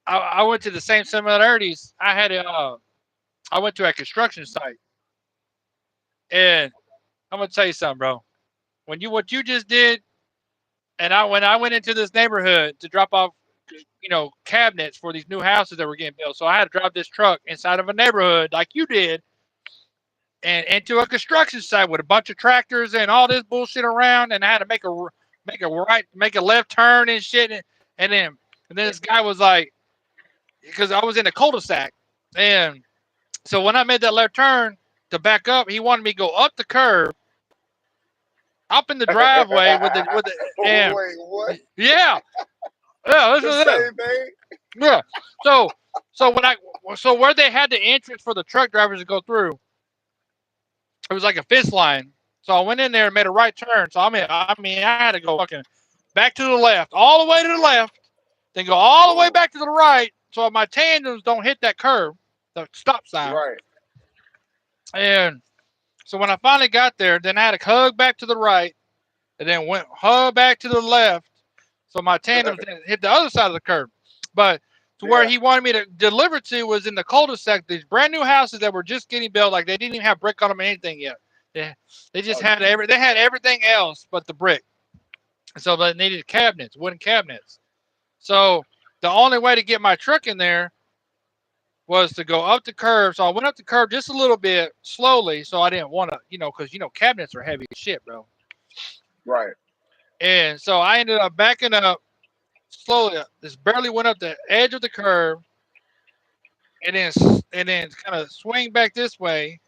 I went to the same similarities. I went to a construction site, and I'm gonna tell you something, bro. What you just did, and when I went into this neighborhood to drop off, cabinets for these new houses that were getting built, so I had to drive this truck inside of a neighborhood like you did, and into a construction site with a bunch of tractors and all this bullshit around, and I had to make a left turn and shit, and then this guy was like, because I was in a cul-de-sac, and so when I made that left turn to back up, he wanted me to go up the curb, up in the driveway with the and Wait, what? yeah, yeah, this The is it. same thing? Yeah. So so when I so where they had the entrance for the truck drivers to go through, it was like a fence line. So I went in there and made a right turn. So I had to go fucking back to the left, all the way to the left, then go all the way Oh, back to the right, so my tandems don't hit that curb, the stop sign. right. And so when I finally got there, then I had to hug back to the right, and then went hug back to the left, so my tandems didn't hit the other side of the curb. But to where Yeah. he wanted me to deliver to was in the cul-de-sac. These brand new houses that were just getting built, like they didn't even have brick on them or anything yet. They just Oh, had they had everything else but the brick. So they needed cabinets, wooden cabinets. So the only way to get my truck in there was to go up the curb. So I went up the curb just a little bit slowly. So I didn't want to, because cabinets are heavy as shit, bro. right. And so I ended up backing up slowly. Just barely went up the edge of the curb, and then kind of swing back this way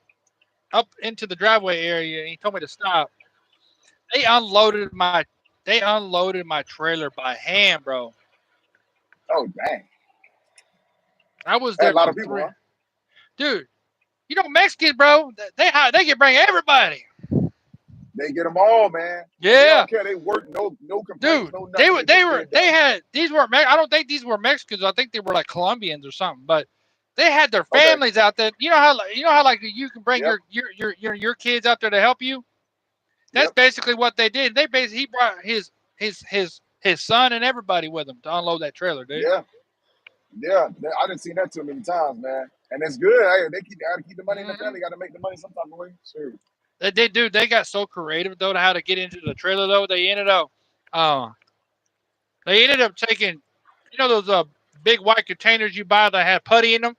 up into the driveway area. And he told me to stop. They unloaded my they unloaded my trailer by hand, bro. Oh, dang. I was That's there a lot for of people, three. huh? Dude, Mexicans, bro, they can bring everybody. They get them all, man. They Yeah, don't care. They work, no complaints, dude, no nothing. They they just get were it they done. had these weren't I don't think these were Mexicans. I think they were like Colombians or something. But they had their Okay. families out there. You know how like you can bring Yep. your kids out there to help you. That's Yep. basically what they did. He brought his son and everybody with him to unload that trailer, dude. Yeah. Yeah. I didn't see that too many times, man. And it's good. Hey, gotta keep the money in the Hmm family. Got to make the money some type of way. Sure. They got so creative though to how to get into the trailer though. Uh, they ended up taking, those big white containers you buy that had putty in them,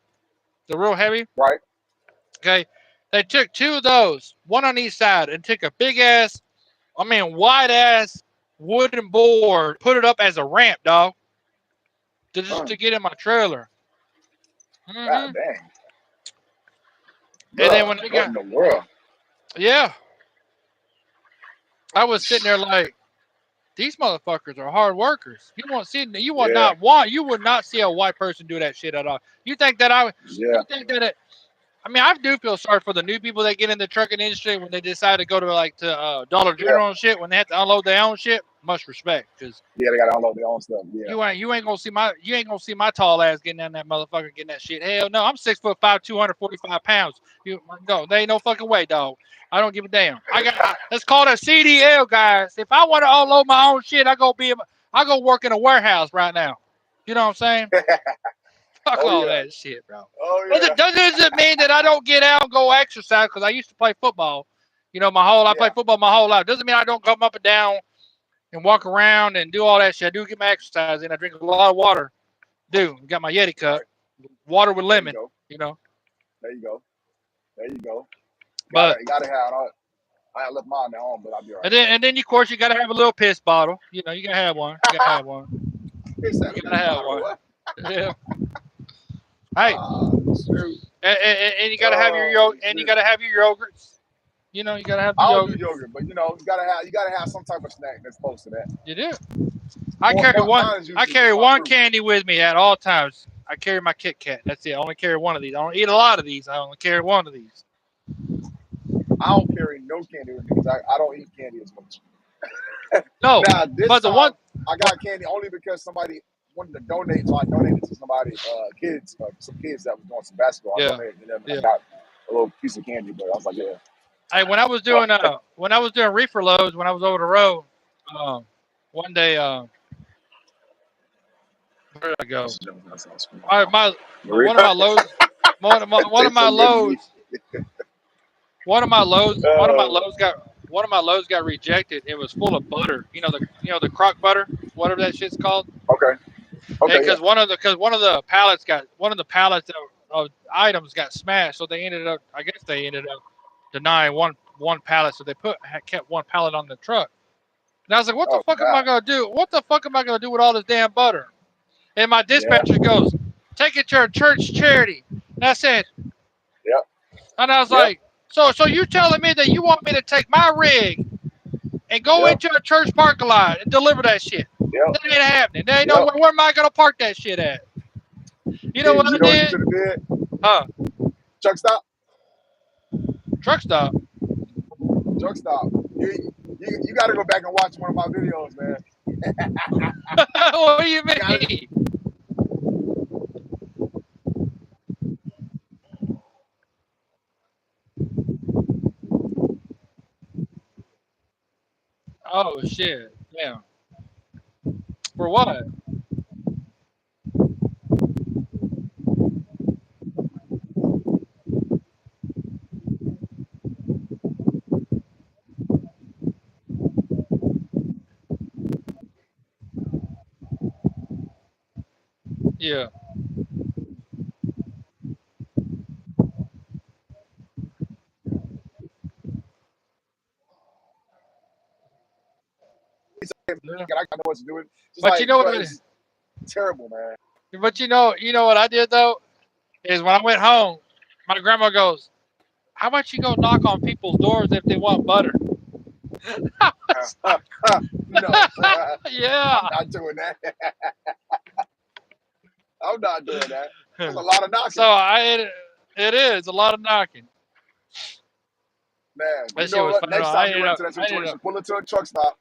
the real heavy. Right. Okay, they took two of those, one on each side, and took a big ass, wide ass wooden board, put it up as a ramp, dog, just to get in my trailer. God Hmm dang. And then Bro, when they what got, in the world? yeah, I was sitting there like, these motherfuckers are hard workers. Yeah. You would not see a white person do that shit at all. You think that Yeah. I mean, I do feel sorry for the new people that get in the trucking industry when they decide to go to like to Dollar Yeah, General and shit. When they have to unload their own shit, much respect, because yeah, they gotta unload their own stuff. Yeah, you ain't gonna see my tall ass getting down that motherfucker getting that shit. Hell no, I'm 6'5", 245 pounds. No, there ain't no fucking way, dog. I don't give a damn. Let's call it a CDL, guys. If I want to unload my own shit, I go work in a warehouse right now. You know what I'm saying? Fuck oh all yeah, that shit, bro. oh yeah, Doesn't mean that I don't get out and go exercise because I used to play football. You know, I yeah. played football my whole life. Doesn't mean I don't come up and down and walk around and do all that shit. I do get my exercise in. I drink a lot of water. Got my Yeti cup, Right. water with There you lemon. go. You know, There you go. There you go. but Gotta have. I left mine at home, but I'll be all right. and then of course you gotta have a little piss bottle. You know, you gotta have one. You gotta have one. It's that You gotta have bottle, one. what? Yeah. Hey, Shoot. and you gotta have your you Shit. gotta have your yogurts. You know, you gotta have the I don't yogurt. do yogurt, but you know, you gotta have some type of snack that's close to that. You do. I Mine is I usually carry just my one fruit. candy with me at all times. I carry my Kit Kat. That's it. I only carry one of these. I don't eat a lot of these. I only carry one of these. I don't carry no candy with me because I don't eat candy as much. No, Now this but the time one I got candy only because somebody wanted to donate, so I donated to somebody, some kids that was doing some basketball. I yeah. donated to them. Yeah. I got a little piece of candy, but I was like, yeah. Hey, when I was doing reefer loads when I was over the road, one day where did I go? One of my loads one of my loads one of my loads got rejected. It was full of butter. You know the crock butter, whatever that shit's called. Okay, yeah. Because one of the pallets of items got smashed, so they ended up denying one pallet, so they kept one pallet on the truck. And I was like, what the Oh fuck am I God, gonna do? What the fuck am I gonna do with all this damn butter? And my yeah, dispatcher goes, take it to a church charity. And I said, yep, and I was yep, like, so you telling me that you want me to take my rig and go yep, into a church parking lot and deliver that shit? yep, That ain't happening. There ain't no yep. where am I gonna park that shit at? You know Yeah, what I you know what you did? should have did? Huh? Truck stop, Truck stop. truck stop. You got to go back and watch one of my videos, man. What do you You gotta, mean? Oh shit. Yeah. For what? Yeah. Yeah. I know what to do. Just But you like, know bro, what? it's terrible, man. But you know what I did though is when I went home, my grandma goes, "How about you go knock on people's doors if they want butter?" No, Yeah. I'm not doing that. I'm not doing that. There's a lot of So knocking, it is a lot of knocking. man. But That you shit know was what? funny. Next time you run into that I ended situation, up. pull into a truck stop,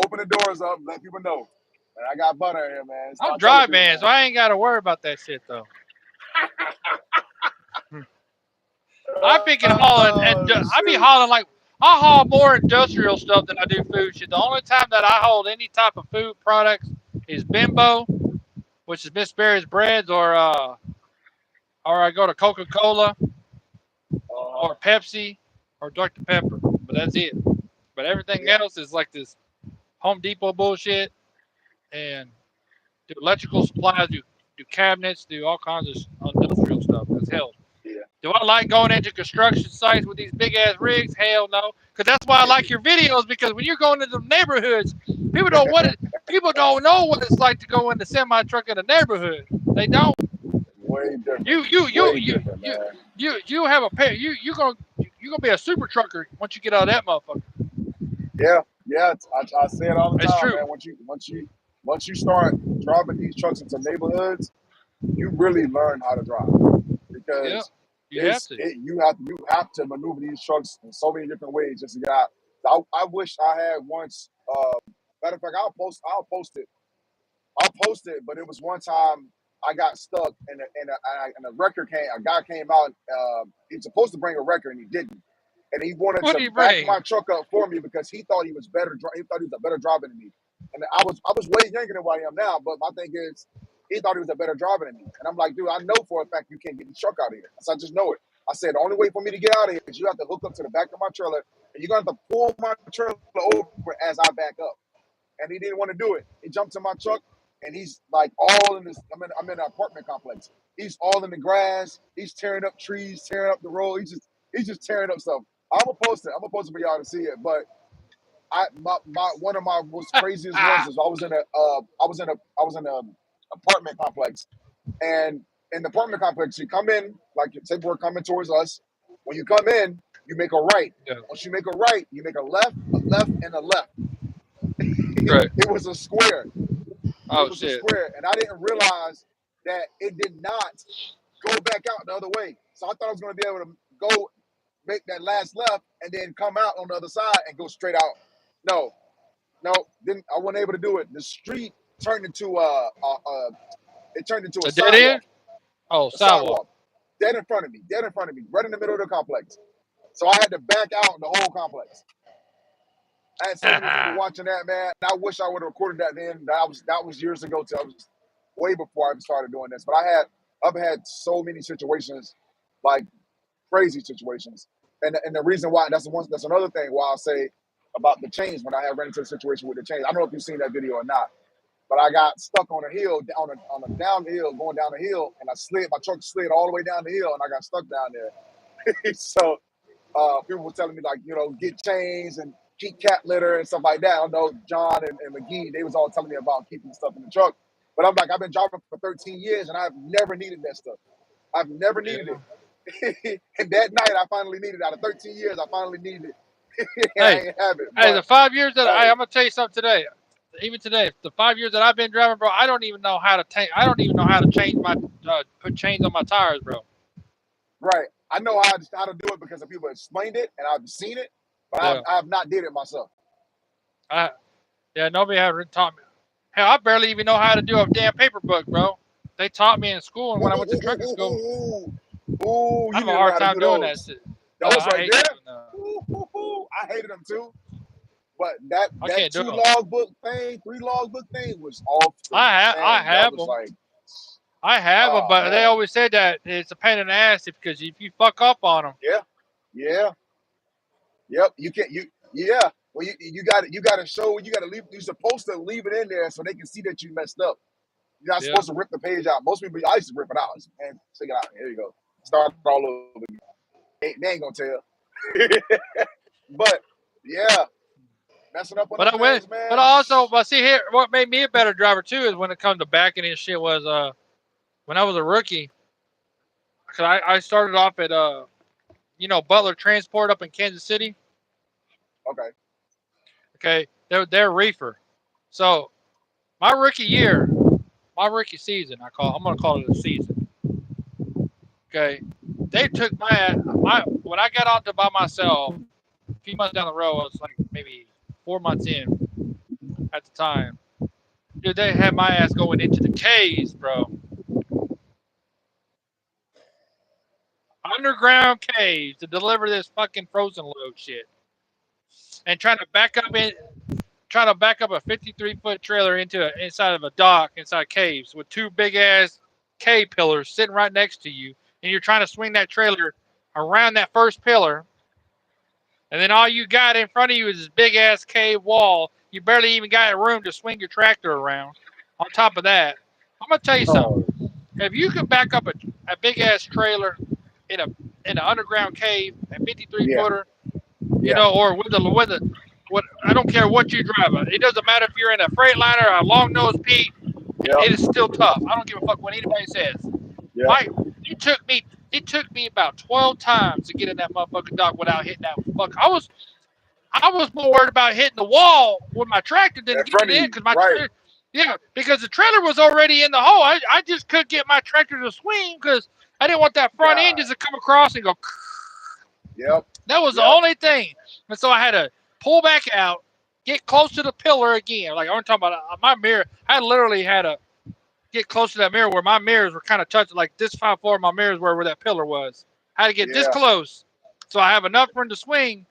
open the doors up, let people know. Man, I got butter here, man. I'm Start telling dry people, man, man. so I ain't got to worry about that shit though. I freaking hauling and I be Shoot. hauling like I haul more industrial stuff than I do food shit. The only time that I hold any type of food products is Bimbo, which is Miss Berry's breads, or I go to Coca-Cola or Pepsi or Dr. Pepper. But that's it. But everything Yeah, else is like this Home Depot bullshit and do electrical supplies, do cabinets, do all kinds of industrial stuff. Because hell, yeah. do I like going into construction sites with these big ass rigs? Hell no. Because that's why I like your videos. Because when you're going into the neighborhoods, people don't know what it's like to go in the semi truck in the neighborhood. They don't. Way different. You Way different, man. you have a pair. You gonna be a super trucker once you get out of that motherfucker. Yeah, yeah. I say it all the It's time, true. man. Once you start driving these trucks into neighborhoods, you really learn how to drive Yeah. because You have to. You have to maneuver these trucks in so many different ways just to get out. I wish I had once. Matter of fact, I'll post it. But it was one time I got stuck and a record came. A guy came out. He was supposed to bring a record and he didn't. And he wanted What do to you back bring? my truck up for me because he thought he was better. He thought he was a better driver than me. And I was way younger than what I am now. But my thing is, he thought he was a better driver than me. And I'm like, dude, I know for a fact you can't get this truck out of here. So I just know it. I said, the only way for me to get out of here is you have to hook up to the back of my trailer, and you're gonna have to pull my trailer over as I back up. And he didn't want to do it. He jumped in my truck, and he's like all in this. I'm in an apartment complex. He's all in the grass. He's tearing up trees, tearing up the road. He's just tearing up stuff. I'm gonna post it for y'all to see it. But one of my most craziest ones is I was in a apartment complex, and in the apartment complex, you come in like say we're coming towards us. When you come in, you make a right. Yeah. Once you make a right, you make a left, and a left. Right. It was a square. Oh It was shit. a square, and I didn't realize that it did not go back out the other way. So I thought I was going to be able to go make that last left and then come out on the other side and go straight out. No, I wasn't able to do it. The street turned into a A dead sidewalk. end? Oh, A sidewalk. dead in front of me, right in the middle of the complex. So I had to back out the whole complex. I had so many people watching that, man. And I wish I would have recorded that then. That was years ago. I was way before I started doing this. But I've had so many situations, like crazy situations. And the reason why that's another thing why I say about the chains when I had ran into a situation with the chains. I don't know if you've seen that video or not, but I got stuck on a hill on a downhill going down the hill, and my truck slid all the way down the hill, and I got stuck down there. So people were telling me like get chains and keep cat litter and stuff like that. I know John and McGee, they was all telling me about keeping stuff in the truck, but I'm like I've been driving for 13 years and I've never needed that stuff. I've never needed it. And that night I finally needed it. Out of 13 years, I finally needed it. I ain't have it. Hey, But, the 5 years that hey. I'm gonna tell you something today. Even today, the 5 years that I've been driving, bro, I don't even know how to change my put chains on my tires, bro. Right. I know how to do it because people explained it and I've seen it, but Yeah. I've not did it myself. Nobody ever taught me. Hell, I barely even know how to do a damn paper book, bro. They taught me in school, and when I went to trucking school, Ooh, I you have need a to hard learn how time to do doing those. that shit. Those I right hate there. them. I hated them too. But that I can't do 2 them. logbook thing, 3 logbook thing was off. I have them. Like, I have them, but man. they always said that it's a pain in the ass because if you fuck up on them, Yeah. Yep. You can't. Yeah. Well, you got to show. You got to leave. You're supposed to leave it in there so they can see that you messed up. You're not supposed to rip the page out. Most people, I used to rip it out. Man, check it out. Here you go. Start all over again. They ain't gonna tell. But yeah, messing up on but man. see here, what made me a better driver too is when it comes to backing and shit was when I was a rookie. Cause I started off at Butler Transport up in Kansas City. Okay, they're reefer. So my rookie season, I'm gonna call it a season. Okay, they took when I got onto by myself a few months down the road. I was like maybe 4 months in at the time. Dude, they had my ass going into the caves, bro. Underground caves to deliver this fucking frozen load shit, and trying to back up a 53-foot trailer inside of a dock inside caves with 2 big ass cave pillars sitting right next to you, and you're trying to swing that trailer around that first pillar, and then all you got in front of you is this big ass cave wall. You barely even got room to swing your tractor around. On top of that, I'm gonna tell you something. If you could back up a big ass trailer in an underground cave, a 53-footer, or what I don't care what you drive. It doesn't matter if you're in a Freightliner or a long nose Pete. It is still tough. I don't give a fuck what anybody says. It took me about 12 times to get in that motherfucking dock without hitting that fuck. I was more worried about hitting the wall with my tractor than getting in because because the trailer was already in the hole. I just couldn't get my tractor to swing because I didn't want that front end God. just to come across and go. Yep. That was the Yep. only thing. And so I had to pull back out, get close to the pillar again. Like I'm talking about my mirror. I literally had to get close to that mirror where my mirrors were kind of touching, like this 5/4 of my mirrors were where that pillar was. I had to get this Yeah. close, so I have enough room to swing.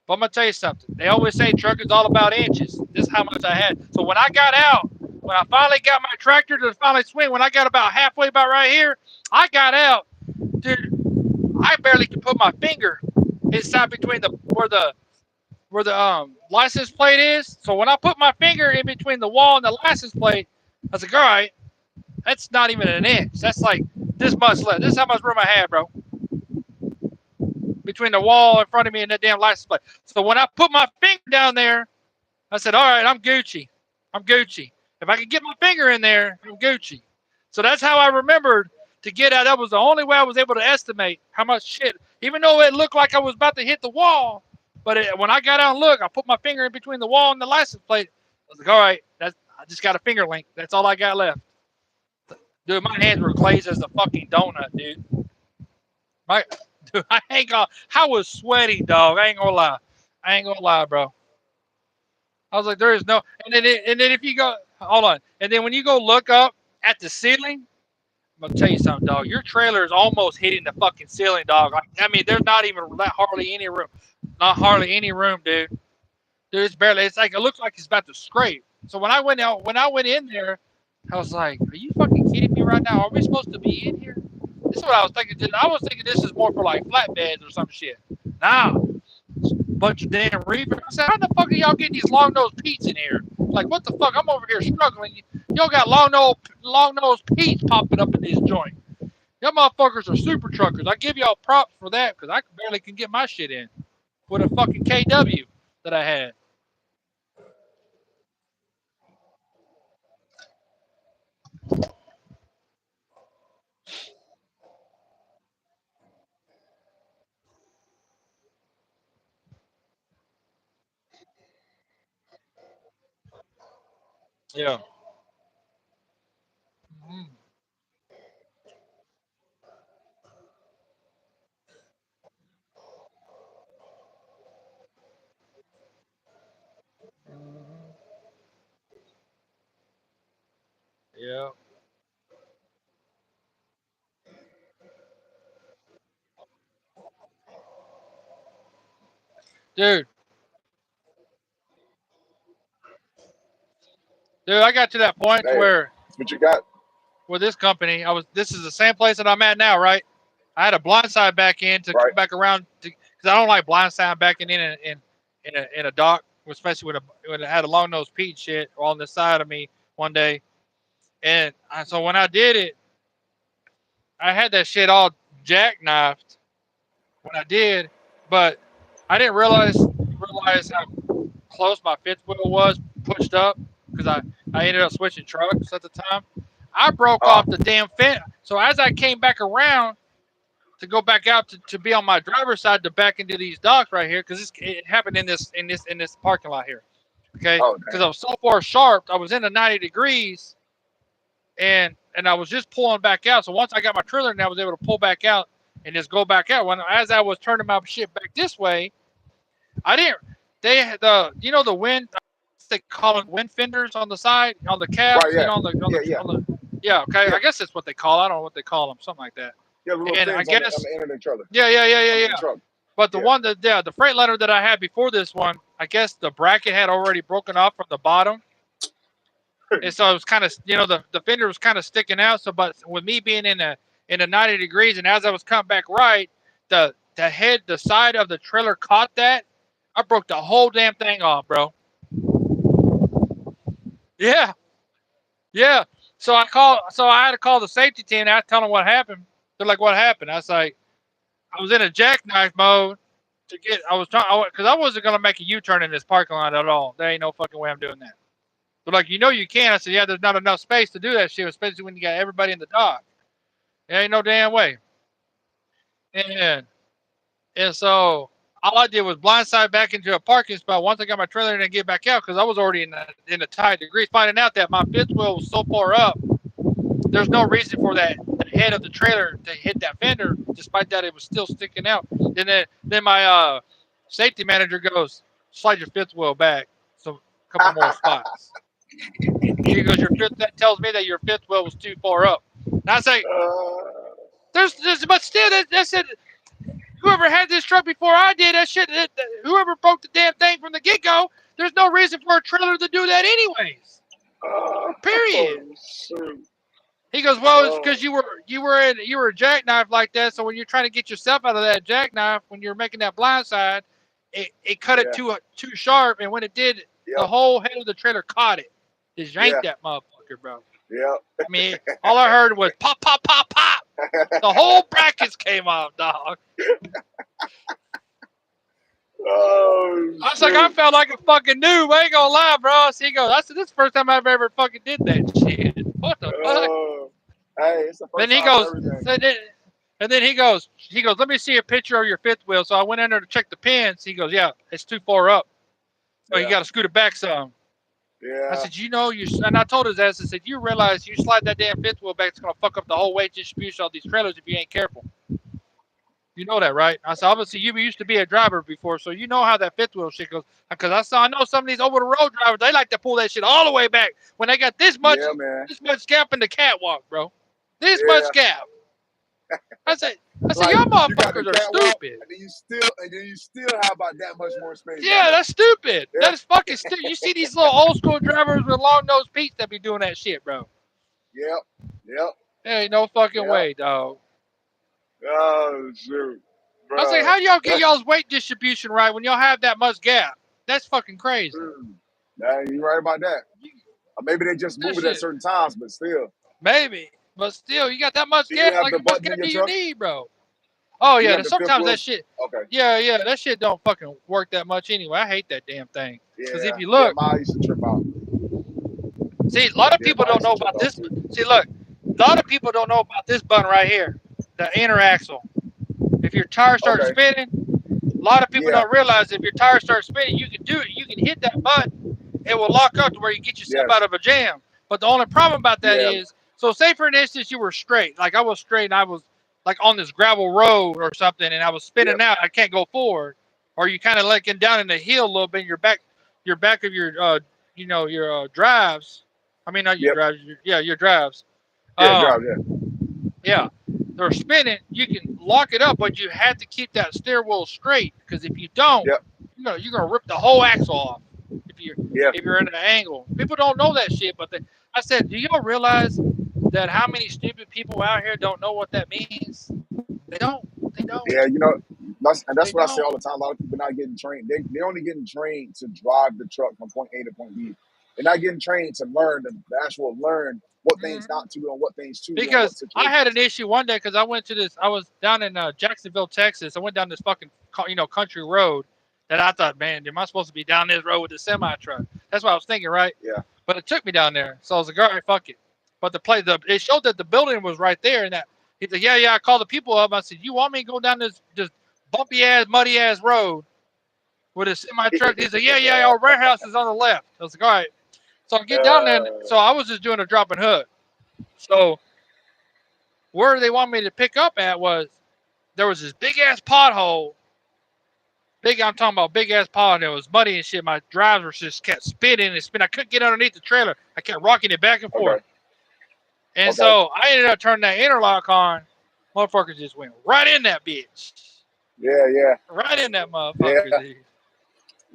But I'm gonna tell you something. They always say trucking's all about inches. This is how much I had. So when I got out, when I finally got my tractor to finally swing, when I got about halfway, about right here, I got out, dude. I barely could put my finger inside between where the license plate is. So when I put my finger in between the wall and the license plate, I was like, all right, that's not even an inch. That's like this much left. This is how much room I had, bro. Between the wall in front of me and that damn license plate. So when I put my finger down there, I said, all right, I'm Gucci. I'm Gucci. If I could get my finger in there, I'm Gucci. So that's how I remembered to get out. That was the only way I was able to estimate how much shit, even though it looked like I was about to hit the wall. But when I got out and looked, I put my finger in between the wall and the license plate. I was like, all right, I just got a finger link. That's all I got left. Dude, my hands were glazed as a fucking donut, dude. Dude, I was sweaty, dog. I ain't gonna lie, bro. I was like, there is no, and then if you go, hold on, and then when you go look up at the ceiling, I'm gonna tell you something, dog. Your trailer is almost hitting the fucking ceiling, dog. I mean, there's not even hardly any room, dude. Dude, it's barely. It's like it looks like it's about to scrape. So when I went in there, I was like, are you fucking kidding me right now? Are we supposed to be in here? This is what I was thinking. I was thinking this is more for like flatbeds or some shit. Nah, bunch of damn reefers. I said, how the fuck are y'all getting these long nosed Pete's in here? Like, what the fuck? I'm over here struggling. Y'all got long nosed Pete's popping up in this joint. Y'all motherfuckers are super truckers. I give y'all props for that because I barely can get my shit in with a fucking KW that I had. Yeah. Mhm. Mhm. Yeah. Dude, I got to that point to Hey, where that's what you got. with this company, this is the same place that I'm at now, right? I had a blindside back in to Right. come back around because I don't like blindside backing in a dock, especially when it had a long nose Pete shit on the side of me one day. And so when I did it, I had that shit all jackknifed when I did, but I didn't realize how close my fifth wheel was pushed up because I ended up switching trucks at the time. I broke Uh, off the damn fence. So as I came back around to go back out to be on my driver's side to back into these docks right here, because it happened in this parking lot here. Okay, oh, because damn. I was so far sharp, I was in the 90 degrees, and I was just pulling back out. So once I got my trailer and I was able to pull back out and just go back out. As I was turning my shit back this way, I didn't. The wind. They call it wind fenders on the side, on the Right, cabs. yeah. Yeah. Yeah. Okay, Yeah. I guess that's what they call it. I don't know what they call them, something like that. Yeah, the little And I fins on guess the end of the trailer. yeah. The truck. But the Yeah. one the Freightliner that I had before this one, I guess the bracket had already broken off from the bottom, and so it was kind of the fender was kind of sticking out. So, but with me being in the 90 degrees, and as I was coming back right, the side of the trailer caught that. I broke the whole damn thing off, bro. Yeah, yeah. So I had to call the safety team. I tell them what happened. They're like, "What happened?" I was like, "I was in a jackknife mode to get. I was trying because I wasn't gonna make a U-turn in this parking lot at all. There ain't no fucking way I'm doing that." They're like, you can. I said, yeah, there's not enough space to do that shit, especially when you got everybody in the dock. There ain't no damn way. And so all I did was blindside back into a parking spot once I got my trailer in and get back out because I was already in the tight degrees, finding out that my fifth wheel was so far up, there's no reason for that head of the trailer to hit that fender. Despite that, it was still sticking out. Then my safety manager goes, slide your fifth wheel back, so a couple more spots. He goes, your fifth. That tells me that your fifth wheel was too far up. And I say, there's but still, that said, whoever had this truck before I did, that shit, whoever broke the damn thing from the get go, there's no reason for a trailer to do that anyways. Period. Shoot. He goes, well, it's because you were a jackknife like that. So when you're trying to get yourself out of that jackknife, when you're making that blind side, it cut it too sharp, and when it did, the whole head of the trailer caught it. Just yanked that motherfucker, bro. Yep. I mean, all I heard was pop, pop, pop, pop. The whole brackets came off, dog. Oh, I was like, I felt like a fucking noob. I ain't gonna lie, bro. So he goes, I said, this is the first time I've ever fucking did that shit. What the fuck? Hey, it's the first Then he time goes, for everything. and then he goes, let me see a picture of your fifth wheel. So I went in there to check the pins. He goes, yeah, it's too far up. So you got to scoot it back some. Yeah. I said, and I told his ass, I said, you realize you slide that damn fifth wheel back, it's going to fuck up the whole weight distribution of these trailers if you ain't careful. You know that, right? I said, obviously, you used to be a driver before, so you know how that fifth wheel shit goes. Because I know some of these over-the-road drivers, they like to pull that shit all the way back when they got this much gap in the catwalk, bro. This much gap. I said, Like, y'all motherfuckers are stupid. And then you still have about that much more space. Yeah, that's stupid. Yeah. That is fucking stupid. You see these little old school drivers with long nose Pete's that be doing that shit, bro. Yep. There ain't no fucking way, dog. Oh, shoot. I was like, how y'all get y'all's weight distribution right when y'all have that much gap? That's fucking crazy. Nah, you right about that. Or maybe they just move it at certain times, but still. Maybe. But still, you got that much gap. Like, how much gap do you need, bro? Oh, yeah. Sometimes that shit. Okay. Yeah. That shit don't fucking work that much anyway. I hate that damn thing. Because if you look. I used to trip out. See, a lot of people don't know about this. See, look. A lot of people don't know about this button right here. The inner axle. If your tire starts spinning, a lot of people don't realize if your tire starts spinning, you can do it. You can hit that button. It will lock up to where you get yourself out of a jam. But the only problem about that is, so say for instance, you were straight. Like I was straight and I was like on this gravel road or something and I was spinning out. I can't go forward. Or you kind of like getting down in the hill a little bit. Your back of your, your drives. I mean, not your drives. Your drives. Yeah. They're spinning. You can lock it up, but you have to keep that steer wheel straight. Because if you don't, you're gonna rip the whole axle off. If you're in an angle, people don't know that shit. But I said, do y'all realize that how many stupid people out here don't know what that means? They don't. Yeah, that's what I say all the time. A lot of people not getting trained. They're only getting trained to drive the truck from point A to point B. They're not getting trained to learn what things not to do and what things to do. Because I had an issue one day because I was down in Jacksonville, Texas. I went down this fucking country road that I thought, man, am I supposed to be down this road with a semi truck? That's what I was thinking, right? Yeah. But it took me down there, so I was like, all right, fuck it. But it showed that the building was right there, and that he's like, yeah. I called the people up. I said, you want me to go down this bumpy ass, muddy ass road with a semi truck? He's like, yeah. Our warehouse is on the left. I was like, all right. So I get down there. So I was just doing a drop and hook. So where they want me to pick up at was there was this big ass pothole. I'm talking about big ass pothole. It was muddy and shit. My drives just kept spinning and spinning. I couldn't get underneath the trailer. I kept rocking it back and forth. And so I ended up turning that interlock on. Motherfucker just went right in that bitch. Yeah. Right in that motherfucker.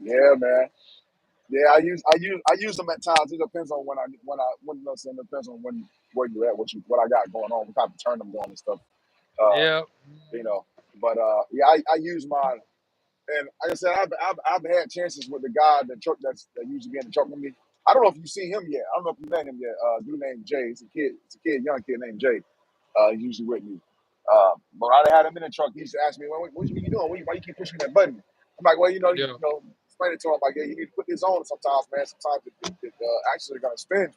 Yeah, man. Yeah, I use them at times. It depends on when it depends on where you're at, what I got going on, what type of turn I'm doing and stuff. But I use mine, and like I said, I've had chances with the guy, the truck that usually be in the truck with me. I don't know if you see him yet. I don't know if you met him yet. Dude named Jay. It's a young kid named Jay. He's usually with me. But I had him in the truck. He used to ask me, what you doing? Why you keep pushing that button? I'm like, well, explain it to him. Like, yeah, you need to put this on sometimes, man. Sometimes the axles are gonna spin,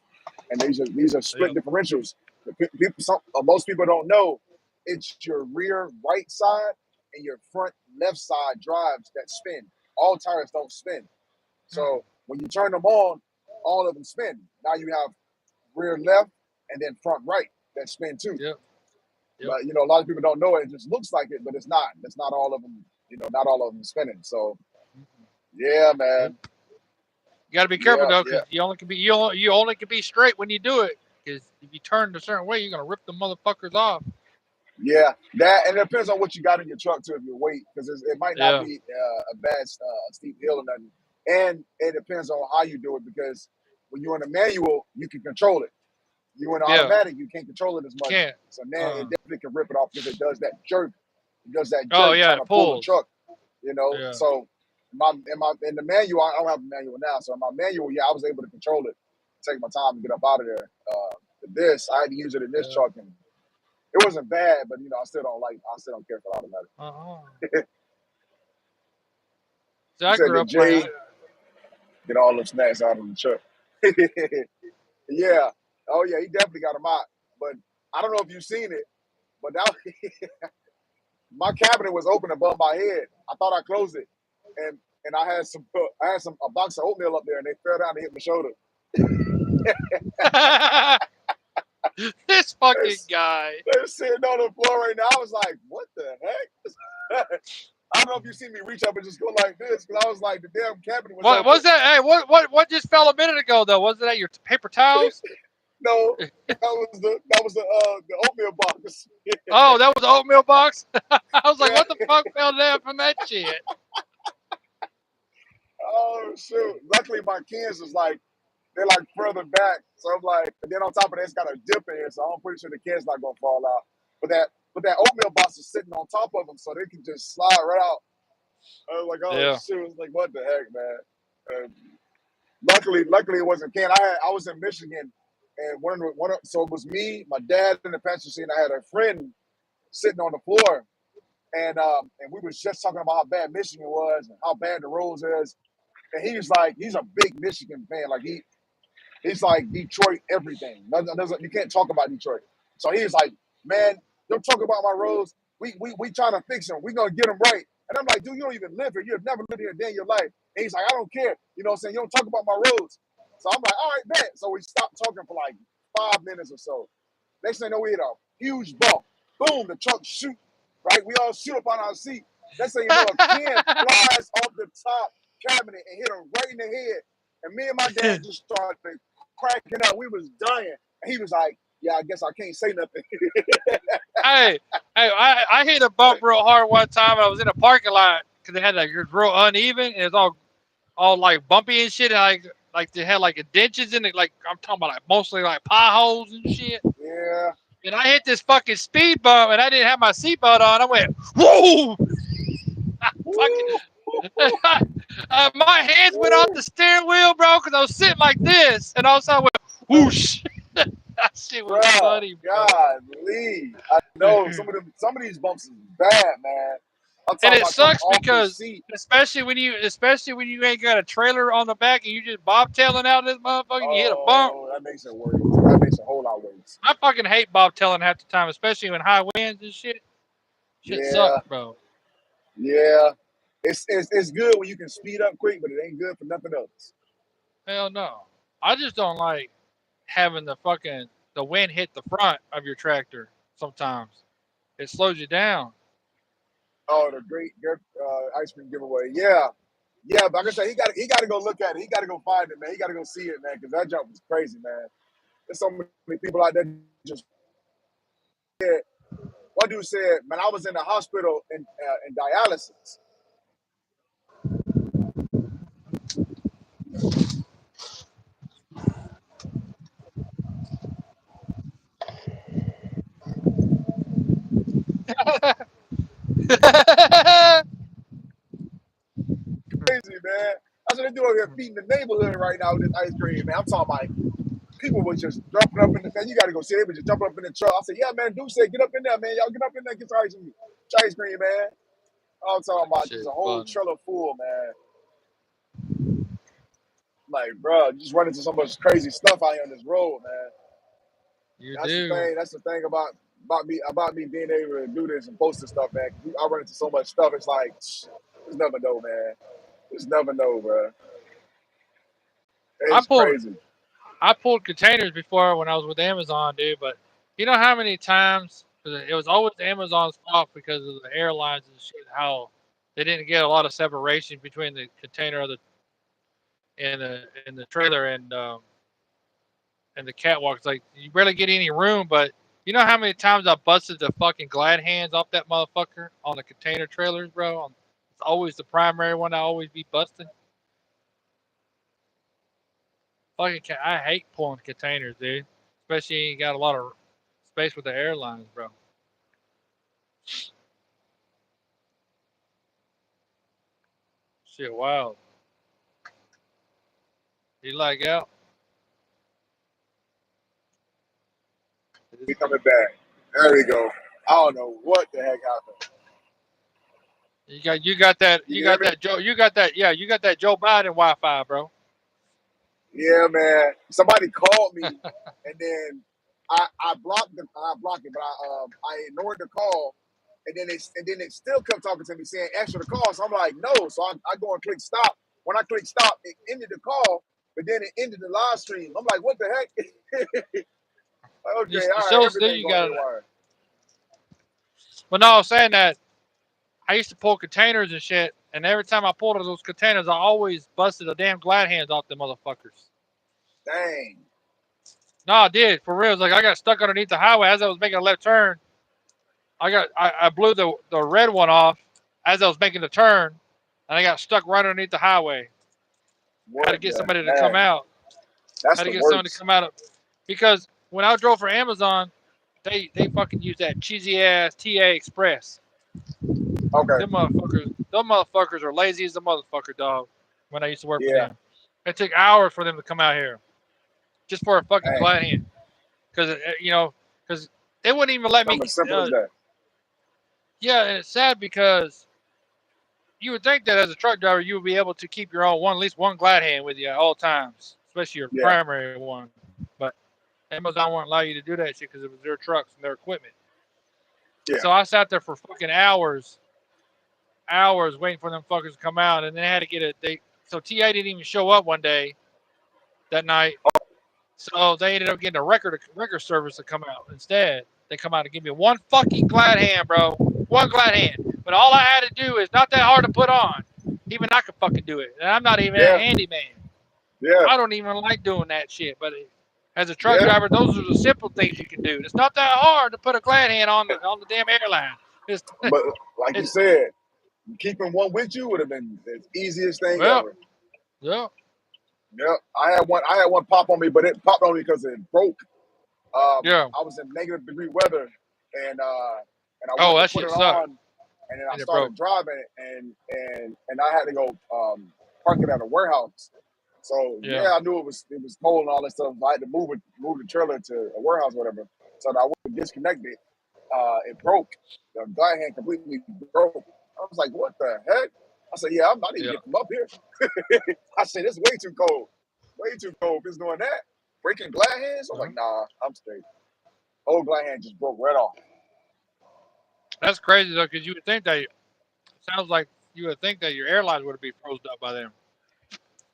and these are split differentials. Most people don't know it's your rear right side and your front left side drives that spin. All tires don't spin. So when you turn them on, all of them spin. Now you have rear left and then front right that spin too. Yep. But a lot of people don't know it. It just looks like it, but it's not. That's not all of them. Not all of them spinning. So yeah, man. Nope. You got to be careful Yeah, though, yeah, because you only can be straight when you do it. Because if you turn a certain way, you're gonna rip the motherfuckers off. yeah. That and it depends on what you got in your truck too. If your weight, because it might not Yeah. be a bad steep hill or nothing. And it depends on how you do it, because when you're in a manual, you can control it. You in Yeah. automatic, you can't control it as much. Can't. So now it definitely can rip it off because it does that jerk. It does that Oh jerk yeah, trying it to pull the pulls. truck. Yeah. So in the manual, I don't have the manual now. So in my manual, yeah, I was able to control it, take my time and get up out of there. This, I had to use it in this Yeah. truck, and it wasn't bad, but I still don't care for automatic. So You I said grew that up Jay playing. get all the snacks out of the truck. Yeah. Oh yeah, he definitely got them out. But I don't know if you've seen it, but now my cabinet was open above my head. I thought I closed it, and I had a box of oatmeal up there, and they fell down and hit my shoulder. This fucking guy. They're sitting on the floor right now. I was like, what the heck? I don't know if you see me reach up and just go like this, because I was like, the damn cabinet was What open. was that? Hey, what just fell a minute ago though? Was it at your paper towels? No, that was the oatmeal box. Oh, that was the oatmeal box. I was like, Yeah. what the fuck fell down from that shit? Oh shoot! Luckily, my cans is they're like further back, so I'm like. And then on top of that, it's got a dip in here, so I'm pretty sure the can's not gonna fall out. But that oatmeal box is sitting on top of them, so they can just slide right out. I was like, oh Yeah. shoot! It's like, what the heck, man? Luckily, it wasn't can. I was in Michigan, and so it was me, my dad, and the passenger seat. And I had a friend sitting on the floor, and we was just talking about how bad Michigan was and how bad the roads is. And he was like, he's a big Michigan fan. Like he's like Detroit everything. You can't talk about Detroit. So he was like, man, don't talk about my roads. We trying to fix them. We gonna get them right. And I'm like, dude, you don't even live here. You've never lived here a day in your life. And he's like, I don't care. You know what I'm saying? You don't talk about my roads. So I'm like, all right, bet. So we stopped talking for like 5 minutes or so. Next thing you know, we hit a huge bump. Boom, the truck shoot. Right? We all shoot up on our seat. Next thing you know, a can flies off the top cabinet and hit him right in the head. And me and my dad just started cracking up. We was dying. And he was like, yeah, I guess I can't say nothing. Hey, I hit a bump real hard one time. I was in a parking lot because they had it was real uneven and it's all like bumpy and shit. And like they had like dentures in it. Like I'm talking about like mostly like potholes and shit. Yeah. And I hit this fucking speed bump and I didn't have my seatbelt on. I went, whoa! My hands went off the steering wheel, bro, because I was sitting like this, and all of a sudden I went whoosh. That shit was funny, bro. Golly. I know some of these bumps is bad, man. I'm And talking it about sucks off the because seat. especially when you ain't got a trailer on the back and you just bobtailing out this motherfucker, and you hit a bump. Oh, that makes it worse. That makes a whole lot worse. I fucking hate bobtailing half the time, especially when high winds and shit. Shit Yeah. sucks, bro. Yeah. It's good when you can speed up quick, but it ain't good for nothing else. Hell no. I just don't like having the wind hit the front of your tractor sometimes. It slows you down. Oh, the great ice cream giveaway. Yeah. Yeah, but like I said, he got to go look at it. He got to go find it, man. He got to go see it, man, because that jump was crazy, man. There's so many people out there just said. One dude said, man, I was in the hospital in dialysis. Crazy, man. That's what they do over here feeding the neighborhood right now with this ice cream, man. I'm talking about people was just jumping up in the man. You got to go see. They were just jumping up in the truck. I said, yeah, man. Dude said, get up in there, man. Y'all get up in there, get some ice cream, man. I'm talking about just a whole trailer full, man. Like, bro, you just run into so much crazy stuff out here on this road, man. That's the thing about me being able to do this and post this stuff, man. I run into so much stuff. It's like, just never know, man. Just never know, bro. It's crazy. I pulled containers before when I was with Amazon, dude. But you know how many times 'Cause it was always Amazon's fault because of the airlines and shit. How they didn't get a lot of separation between the container of the and the trailer and the catwalk. It's like you barely get any room. But you know how many times I busted the fucking glad hands off that motherfucker on the container trailers, bro? It's always the primary one I always be busting. I hate pulling containers, dude. Especially you got a lot of space with the airlines, bro. Shit, wild. You like out? He coming back. There we go. I don't know what the heck happened. You got that You can hear me? You got that Joe Biden Wi-Fi, bro. Yeah, man. Somebody called me, and then I blocked it, but I ignored the call, and then it still kept talking to me saying answer the call. So I'm like, no. So I go and click stop. When I click stop, it ended the call, but then it ended the live stream. I'm like, what the heck? You, Okay, you all right, still everything you going got it. haywire. But no, I was saying that I used to pull containers and shit, and every time I pulled those containers, I always busted the damn glad hands off the motherfuckers. Dang. No, I did for real. It's like I got stuck underneath the highway as I was making a left turn. I blew the red one off as I was making the turn, and I got stuck right underneath the highway. Had to What get the somebody to come heck? out. That's Had to the get somebody to worst. come out because when I drove for Amazon, they fucking use that cheesy ass TA Express. Okay. Them motherfuckers are lazy as a motherfucker, dog. When I used to work for Yeah. them, it took hours for them to come out here just for a fucking Dang. glad hand. Because because they wouldn't even let me. Something as simple as that. Yeah, and it's sad because you would think that as a truck driver you would be able to keep your own at least one glad hand with you at all times, especially your Yeah. primary one. But Amazon won't allow you to do that shit because it was their trucks and their equipment. Yeah. So I sat there for fucking hours waiting for them fuckers to come out, and then I had to get so TA didn't even show up one day that night. So they ended up getting a record service to come out instead. They come out and give me one fucking glad hand, bro. One glad hand. But all I had to do is not that hard to put on. Even I could fucking do it. And I'm not even a Yeah. handyman. Yeah. I don't even like doing that shit. But as a truck Yeah. driver, those are the simple things you can do. It's not that hard to put a glad hand on the damn airline. But like you It's said, keeping one with you would have been the easiest thing well, ever. yeah, Yep. I had one pop on me, but it popped on me because it broke. yeah. I was in -degree weather, and I Oh, went to that put shit it sucked. on, and then I And it broke. started driving, and I had to go park it at a warehouse. So Yeah, yeah, I knew it was cold and all that stuff. I had to move the trailer to a warehouse, or whatever. So I went to disconnect it. It broke. The guy hand completely broke. I was like, "What the heck?" I said, "Yeah, I need to yeah. get from up here." I said, "It's way too cold. Way too cold. If it's doing that, breaking glad hands." I was Uh-huh. like, "Nah, I'm straight." Whole glad hand just broke right off. That's crazy though, because you would think that sounds like you would think that your airlines would be frozen up by then.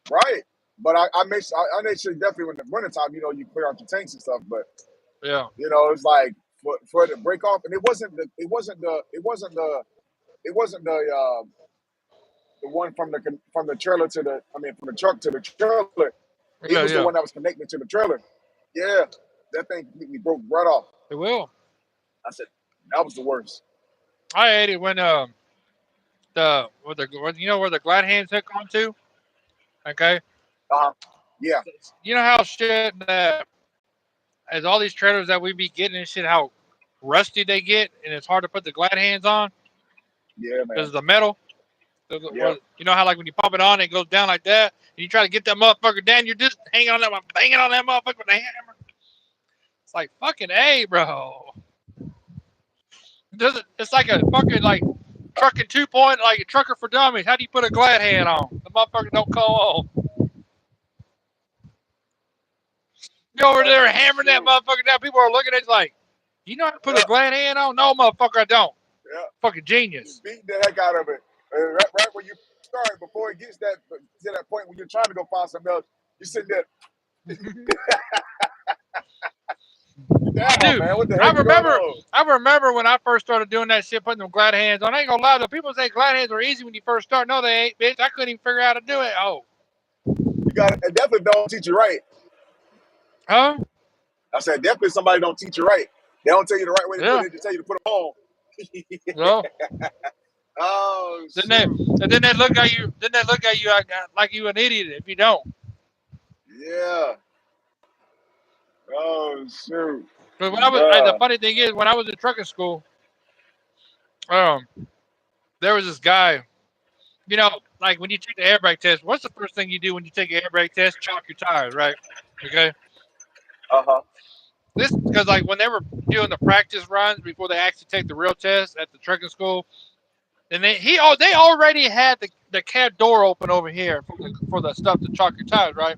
Right. But I make sure definitely in the wintertime, you clear out your tanks and stuff. But Yeah, it's like for it to break off, and it wasn't the one from the trailer to from the truck to the trailer. It yeah, was the yeah. one that was connected to the trailer. Yeah, that thing completely broke right off. It will. I said that was the worst. I hate it when where the glad hands hook onto. Okay, Yeah, you know how shit that as all these trailers that we be getting and shit, how rusty they get, and it's hard to put the glad hands on yeah, because man. of the metal. Yeah, You know how like when you pop it on, it goes down like that, and you try to get that motherfucker down, you're just hanging on that motherfucker with a hammer. It's like fucking A, bro. It's like a fucking like trucking 2 point, like a trucker for dummies. How do you put a glad hand on? The motherfucker don't call on. You over there man, hammering that shoot. motherfucker down. People are looking at you like, you know how to put a Yeah, glad hand on? No, motherfucker, I don't. yeah. Fucking You genius. beat the heck out of it. Right when you start, before it gets to that point when you're trying to go find something else, you sit there. Damn, Dude, man, what the I heck is going remember on? I remember when I first started doing that shit, putting them glad hands on. I ain't gonna lie though. People say glad hands are easy when you first start. No, they ain't, bitch. I couldn't even figure out how to do it. Oh. You got it. Definitely don't teach you right. Huh? I said definitely somebody don't teach you right. They don't tell you the right way to do it. Yeah. They just tell you to put them on. No. Oh Then shoot. they look at you. Then they look at you like you an idiot if you don't. Yeah. Oh shoot. But when I was, the Bruh. funny thing is, when I was in trucking school, there was this guy. You know, like when you take the air brake test, what's the first thing you do when you take an air brake test? Chalk your tires, right? Okay. Uh-huh. This because like when they were doing the practice runs before they actually take the real test at the trucking school, and they already had the cab door open over here for the stuff to chalk your tires, right?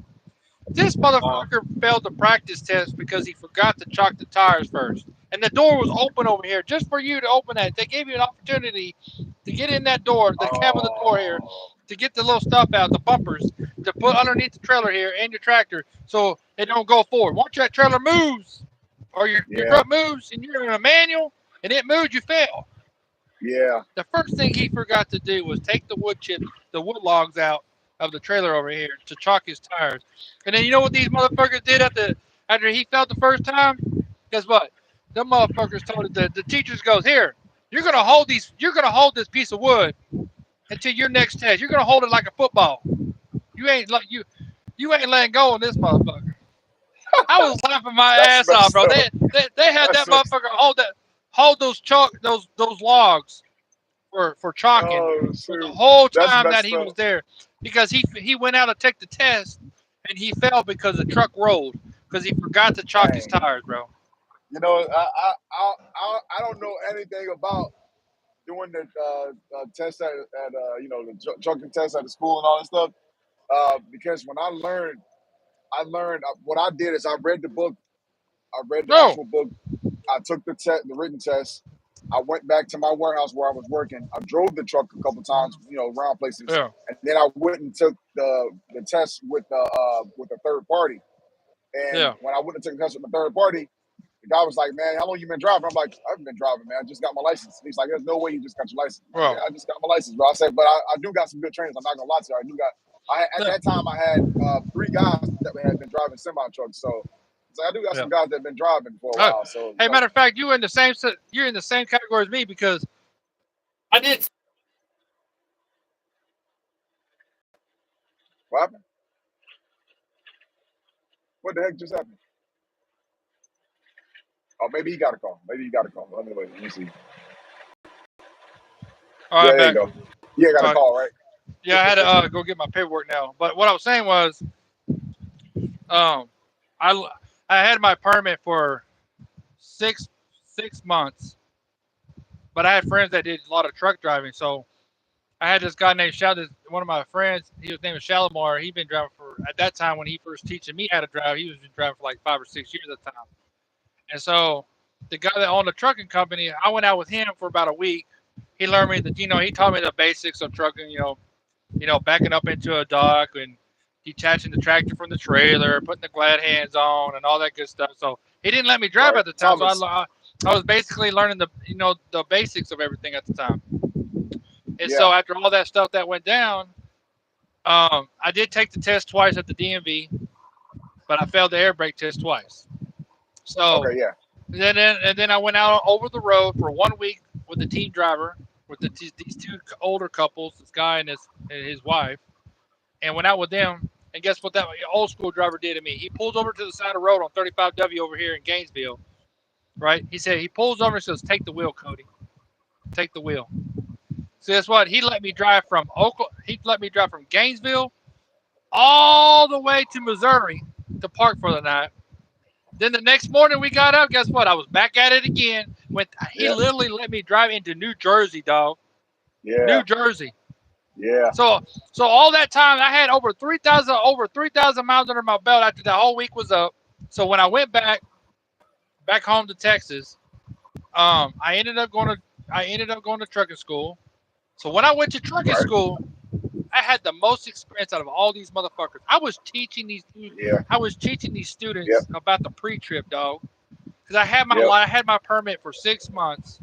This motherfucker failed the practice test because he forgot to chalk the tires first. And the door was open over here just for you to open that. They gave you an opportunity to get in that door, the cab of the door here, Oh. to get the little stuff out, the bumpers, to put underneath the trailer here and your tractor so it don't go forward. Once that trailer moves or your Yeah. truck moves and you're in a manual and it moves, you fail. Yeah. The first thing he forgot to do was take the wood logs out of the trailer over here to chalk his tires. And then you know what these motherfuckers did after he felt the first time? Guess what? Them motherfuckers told the teachers goes, here, you're gonna hold this piece of wood until your next test. You're gonna hold it like a football. You ain't letting go of this motherfucker. I was laughing my That's ass off, messed bro. up. They had That's that messed motherfucker hold those logs for chalking Oh for the shoot. whole That's time that messed he was up. there because he went out to take the test and he fell because the truck rolled because he forgot to chalk his Dang. tires, bro. You know, I don't know anything about doing the test at the trucking test at the school and all that stuff. Because when I learned what I did is I read the book. I read the No, actual book. I took the written test. I went back to my warehouse where I was working. I drove the truck a couple times, around places, yeah, and then I went and took the test with a third party. And yeah, when I went and took the test with the third party, the guy was like, "Man, how long you been driving?" I'm like, "I've been driving, man. I just got my license." He's like, "There's no way you just got your license." I'm like, well, "Yeah, I just got my license, bro." I said, "But I do got some good trainers. I'm not gonna lie to you. At yeah, that time I had 3 guys that had been driving semi trucks, so I do got yeah. some guys that have been driving for a Oh, while. So hey, matter of fact, you're in the same category as me because I did. what happened? What the heck just happened? Oh, maybe he got a call. Maybe he got a call. Let me see. All Yeah, right, there you back. go. Yeah, got All a right. call, right? Yeah, I had to go get my paperwork now. But what I was saying was, um, I I had my permit for six months, but I had friends that did a lot of truck driving. So I had this guy named one of my friends. His name was Shalimar. He'd been driving for at that time when he first teaching me how to drive. He was been driving for like 5 or 6 years at the time. And so the guy that owned the trucking company, I went out with him for about a week. He learned me that he taught me the basics of trucking. Backing up into a dock and detaching the tractor from the trailer, putting the glad hands on, and all that good stuff. So he didn't let me drive Right, at the time, so Thomas. I was basically learning the basics of everything at the time. And Yeah, so after all that stuff that went down, I did take the test twice at the DMV, but I failed the air brake test twice. So okay, yeah, then I went out over the road for 1 week with the team driver with these two older couples, this guy and his wife, and went out with them. And guess what that old school driver did to me? He pulls over to the side of the road on 35W over here in Gainesville, right? He pulls over and says, "Take the wheel, Cody. Take the wheel." So guess what? He let me drive from Gainesville all the way to Missouri to park for the night. Then the next morning we got up. Guess what? I was back at it again. He yeah, literally let me drive into New Jersey, dog. yeah, New Jersey. yeah. So all that time I had over 3,000 miles under my belt after the whole week was up. So when I went back home to Texas, I ended up going to trucking school. So when I went to trucking Right. school, I had the most experience out of all these motherfuckers. I was teaching these Yeah, students yep. about the pre-trip, dog. because I had Yep. I had my permit for 6 months,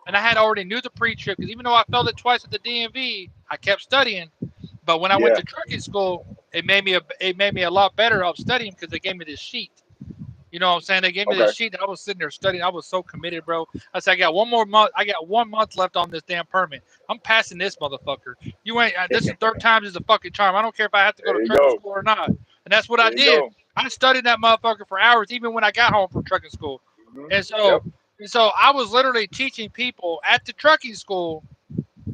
and I had already knew the pre-trip. Because even though I failed it twice at the DMV, I kept studying. But when I went Yeah. to trucking school, it made me a lot better of studying because they gave me this sheet. You know what I'm saying? They gave me Okay. this sheet. And I was sitting there studying. I was so committed, bro. I said, I got 1 more month. I got 1 month left on this damn permit. I'm passing this motherfucker. You ain't. This is the third time is a fucking charm. I don't care if I have to go There to you trucking go. school or not. And that's what I There you did. go. I studied that motherfucker for hours, even when I got home from trucking school. Mhm. And so, I was literally teaching people at the trucking school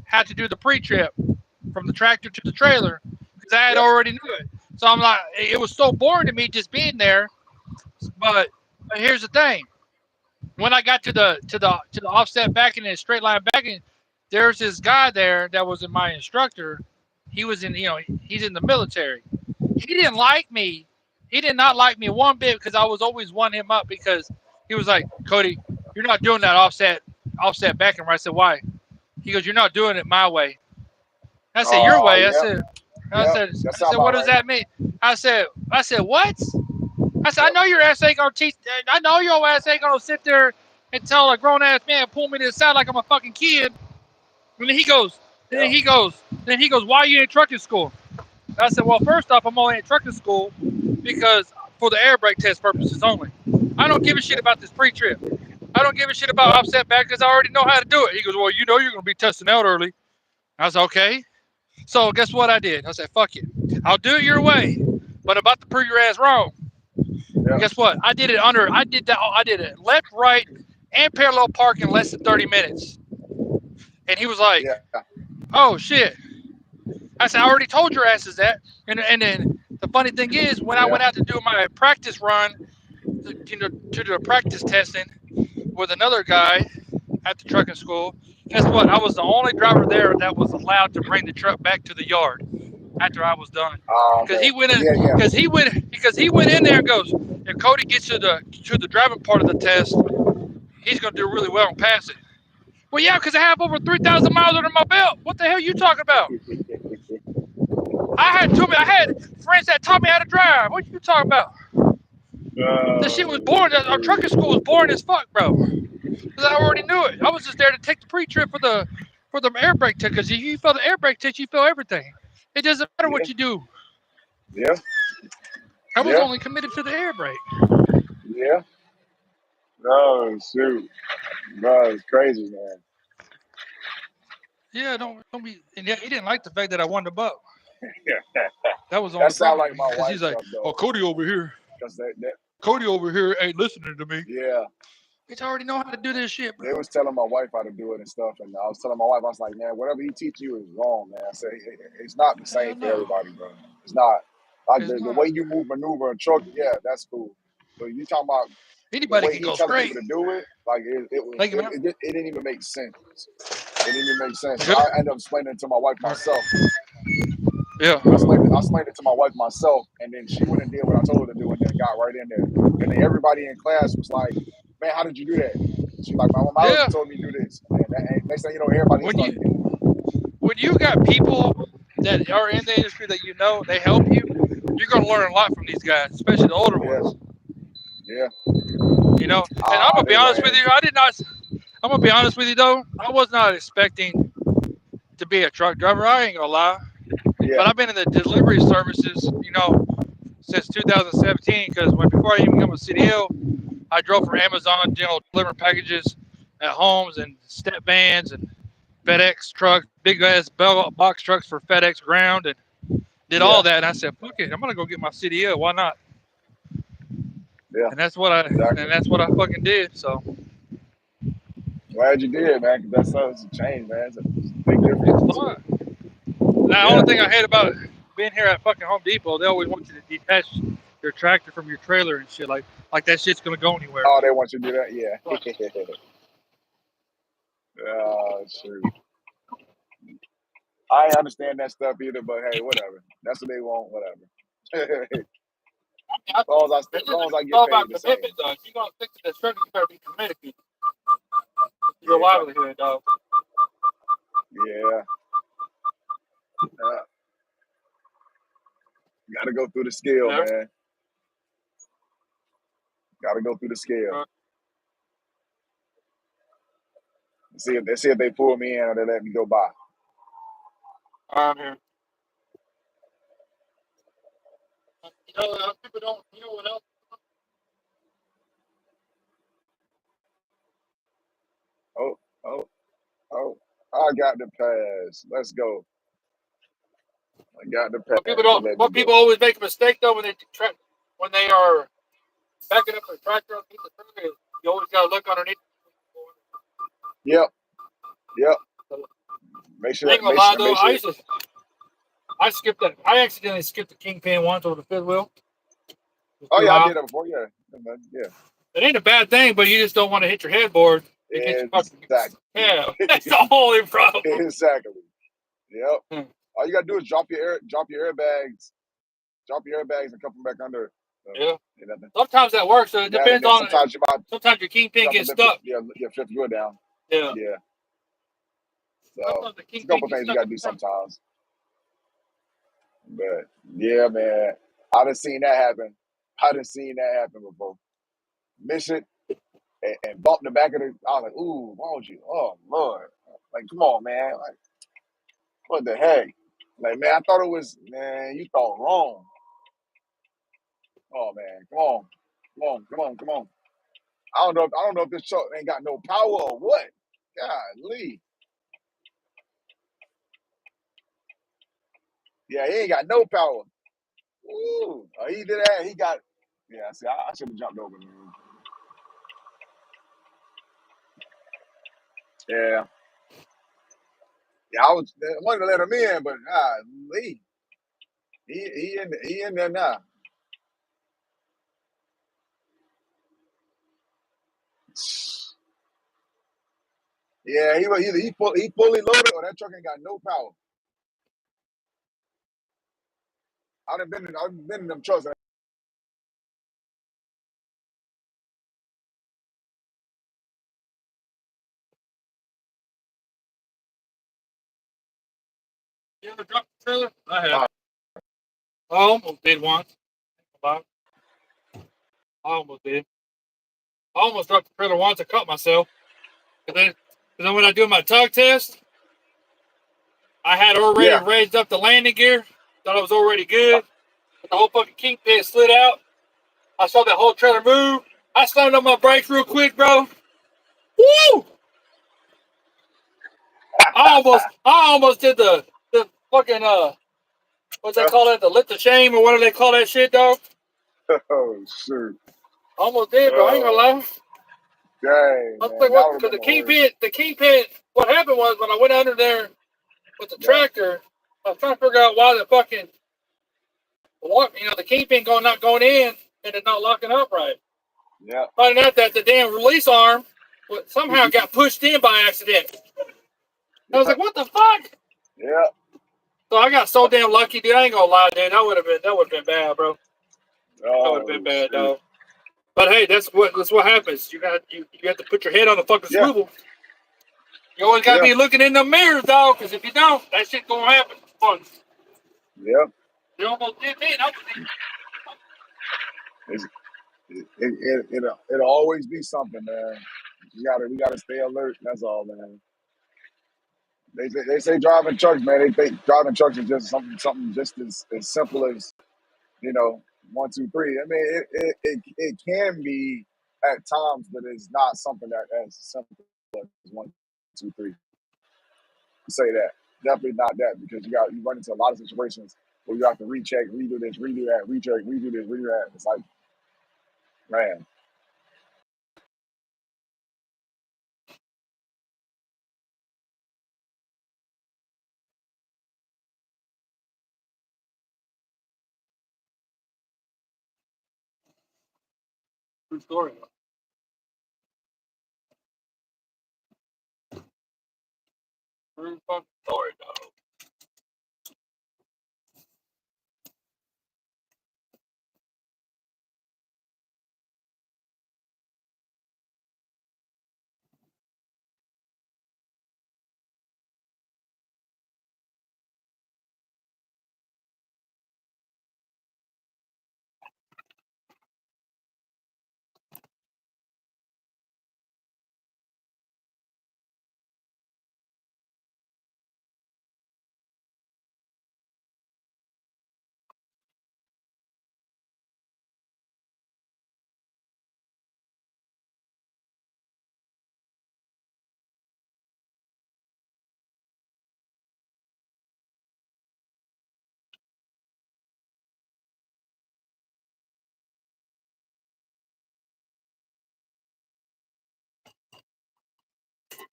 how to do the pre-trip from the tractor to the trailer because I had Yep. already knew it. So I'm like, it was so boring to me just being there. But here's the thing: when I got to the offset backing and straight line backing, there's this guy there that was my instructor. He was in, he's in the military. He didn't like me. He did not like me one bit because I was always one him up because he was like, Cody, you're not doing that offset backing right. I said, why? He goes, you're not doing it my way. I said, your Oh, way. I yep. said, Yep. That sound what about does right. that mean? I said, what? I said, I know your ass ain't gonna teach. I know your ass ain't gonna sit there and tell a grown ass man pull me to the side like I'm a fucking kid. And then he goes, Yep. why are you in trucking school? I said, well, first off, I'm only in trucking school because for the air brake test purposes only. I don't give a shit about this pre-trip. I don't give a shit about Yep. offset back because I already know how to do it. He goes, well, you know you're gonna be testing out early. I was okay. So guess what I did? I said, fuck it. I'll do it your way, but I'm about to prove your ass wrong. Yep. Guess what? I did it left, right, and parallel park in less than 30 minutes. And he was like, Yeah. oh shit. I said, I already told your asses that. And then the funny thing is, when I Yeah. went out to do my practice run, to the practice testing with another guy at the trucking school, guess what? I was the only driver there that was allowed to bring the truck back to the yard after I was done. Because Okay. he went in, Yeah. Yeah. because he went in there and goes, if Cody gets to the driving part of the test, he's gonna do really well and pass it. Well, yeah, because I have over 3,000 miles under my belt. What the hell are you talking about? I had friends that taught me how to drive. What you talking about? The shit was boring. Our trucking school was boring as fuck, bro. Because I already knew it. I was just there to take the pre-trip for the air brake test. Because if you fail the air brake test, you fail everything. It doesn't matter Yeah. what you do. Yeah. I was Yeah. only committed to the air brake. Yeah. Oh shoot. No, it's crazy, man. Yeah, don't be. And yeah, he didn't like the fact that I won the buck. That was the That only sound problem. like my Because he's wife's like, stuff oh, though. Cody over here ain't listening to me. Yeah. Bitch, I already know how to do this shit, They bro. was telling my wife how to do it and stuff, and I was telling my wife, I was like, man, whatever he teach you is wrong, man. I said it's not the Hell same for no, everybody, bro. It's not. Like it's the not. way you move, maneuver, and truck, yeah, that's cool. But you talking about the Anybody way can he go telling straight. people to do it, like Thank you, man. it didn't even make sense. It didn't even make sense. So Yep. I ended up explaining it to my wife All right. myself. Yeah. I explained it to my wife myself, and then she went and did what I told her to do, and then got right in there. And then everybody in class was like, "Man, how did you do that?" She's like, "My mom Yeah. told me to do this." And next thing you know, everybody When started doing it. when you got people that are in the industry that you know, they help you, you're gonna learn a lot from these guys, especially the older Yeah, ones. yeah. You know. And I'm gonna be They honest with ran. you, I'm gonna be honest with you though, I was not expecting to be a truck driver. I ain't gonna lie. Yeah, But I've been in the delivery services, since 2017. Because before I even became a CDL, I drove for Amazon, delivering packages at homes and step vans and FedEx trucks, big ass box trucks for FedEx ground, and did yeah, all that. And I said, "Fuck it, I'm gonna go get my CDL. Why not?" yeah. And that's what I Exactly. fucking did. So Glad you did, man. Because that's a change, man. It's a big it's difference. fun. The only Yeah. thing I hate about being here at fucking Home Depot, they always want you to detach your tractor from your trailer and shit. Like that shit's gonna go anywhere. Oh, they want you to do that. Yeah. Oh, shoot. I ain't understand that stuff either, but hey, whatever. That's what they want. Whatever. I think As long as I it's get all paid about the same. commitment, though. If you're gonna stick to the structure, you gotta be committed to your Yeah. livelihood, dog. Yeah. Got to go through the scale, Yeah. man. Got to go through the scale. See if they pull me in or they let me go by. I'm here. You know, people don't. You know what else? Oh, oh, oh! I got the pass. Let's go. I got the pass. What people They don't. let me What go. people always make a mistake though when they are backing up a tractor underneath the trailer, you always gotta look underneath. Yep, yep. So, Make I sure, ain't gonna lie though, make sure. I skipped that. I accidentally skipped the kingpin once over the fifth wheel. It's Oh too yeah, I high. did that before. Yeah, yeah. It ain't a bad thing, but you just don't want to hit your headboard. It gets you fucking. Exactly. Yeah, that's the only problem. Exactly. Yep. Hmm. All you gotta do is drop your airbags, and come back under. Yeah. You know, Sometimes that works. So it and depends then on. sometimes Sometimes your you kingpin have to gets lift stuck. your fifth wheel down. Yeah. Yeah. So Sometimes the it's a kingpin couple gets things you stuck gotta in the do front. sometimes. But yeah, man, I done seen that happen. Before. Miss it and bump the back of the. I was like, ooh, why don't you? Oh Lord, like come on, man, like what the heck? Like man, I thought it was man. You thought wrong. Oh man, come on. I don't know if this truck ain't got no power or what. Golly. Yeah, he ain't got no power. Ooh, he did that. He got. Yeah, see, I should have jumped over, man. Yeah, yeah, I wanted to let him in, but Lee, he in there now. Yeah, he was either he fully loaded or that truck ain't got no power. I've been in them trucks. You ever dropped the trailer? I have. Uh, I almost did once. I almost did. I almost dropped the trailer once. I caught myself. Cause then when I do my tug test, I had already yeah, raised up the landing gear. Thought I was already good. But the whole fucking kingpin slid out. I saw that whole trailer move. I slammed on my brakes real quick, bro. Woo! I almost did the fucking what's they call that? The lift of shame or what do they call that shit, dog? oh shoot, Almost did, bro. I ain't gonna oh lie. dang I was man, like, that what? would have Because been the worst. the kingpin. What happened was when I went under there with the Yeah, tractor, I was trying to figure out why the fucking the kingpin not going in and it's not locking up right. yeah, Finding out that the damn release arm somehow got pushed in by accident. I was yeah, like, what the fuck? yeah. So I got so damn lucky, dude. I ain't gonna lie, dude. That would have been bad, bro. That would have been Oh bad, shoot. dog. But hey, that's what happens. You have to put your head on the fucking Yeah, swivel. You always gotta yeah, be looking in the mirror, dog. Because if you don't, that shit gonna happen. Fun. yeah. You almost did me. It's, it'll always be something, man. We gotta stay alert. That's all, man. They say driving trucks, man. They think driving trucks is just something just as simple as you know 1, 2, 3. I mean, it can be at times, but it's not something that as simple as 1, 2, 3. Say that definitely not that because you run into a lot of situations where you have to recheck, redo this, redo that, recheck, redo this, redo that. It's like, man, True story. True fucking story, dog.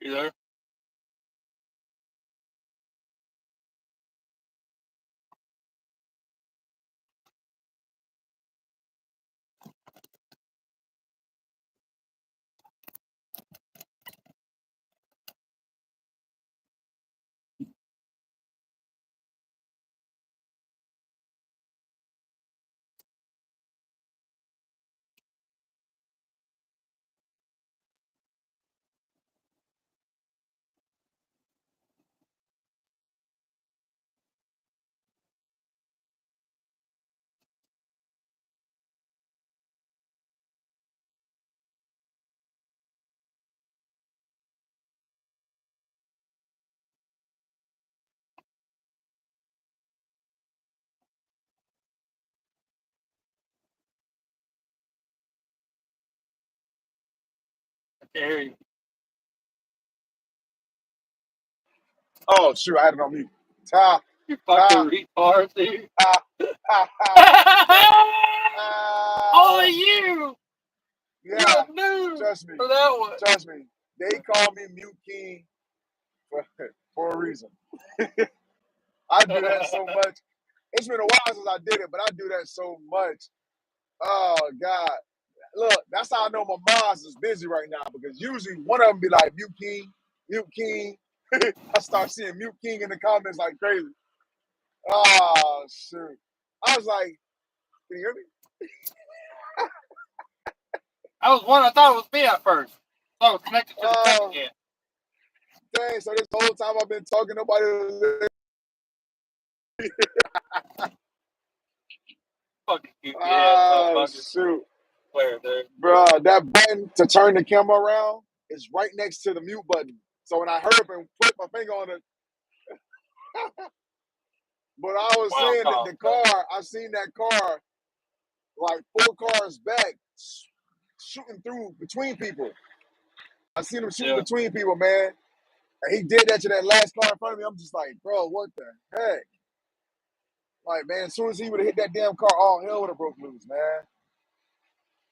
You there? I can't hear you. Oh shoot, I had it on mute. Ta You ta fucking retard, dude. ta ta ta. Only you. You're Yeah, a noob trust me, for that one. trust me. They call me Mute King for for a reason. I do that so much. It's been a while since I did it, but I do that so much. Oh God. Look, that's how I know my mom's is busy right now because usually one of them be like Mute King, Mute King. I start seeing Mute King in the comments like crazy. Oh shoot. I was like, can you hear me? I thought it was me at first. So I was connected to the text Oh again. dang, so this whole time I've been talking, nobody was Fucking goofy ass oh motherfucker. shoot. Where, dude? Bruh, that button to turn the camera around is right next to the mute button. So when I heard it and put my finger on it, but I was Wild saying that call. the car, I seen that car like 4 cars back shooting through between people. I seen him shooting Yeah. between people, man. And he did that to that last car in front of me. I'm just like, bro, what the heck? Like, man, as soon as he would have hit that damn car, all hell would have broke loose, man.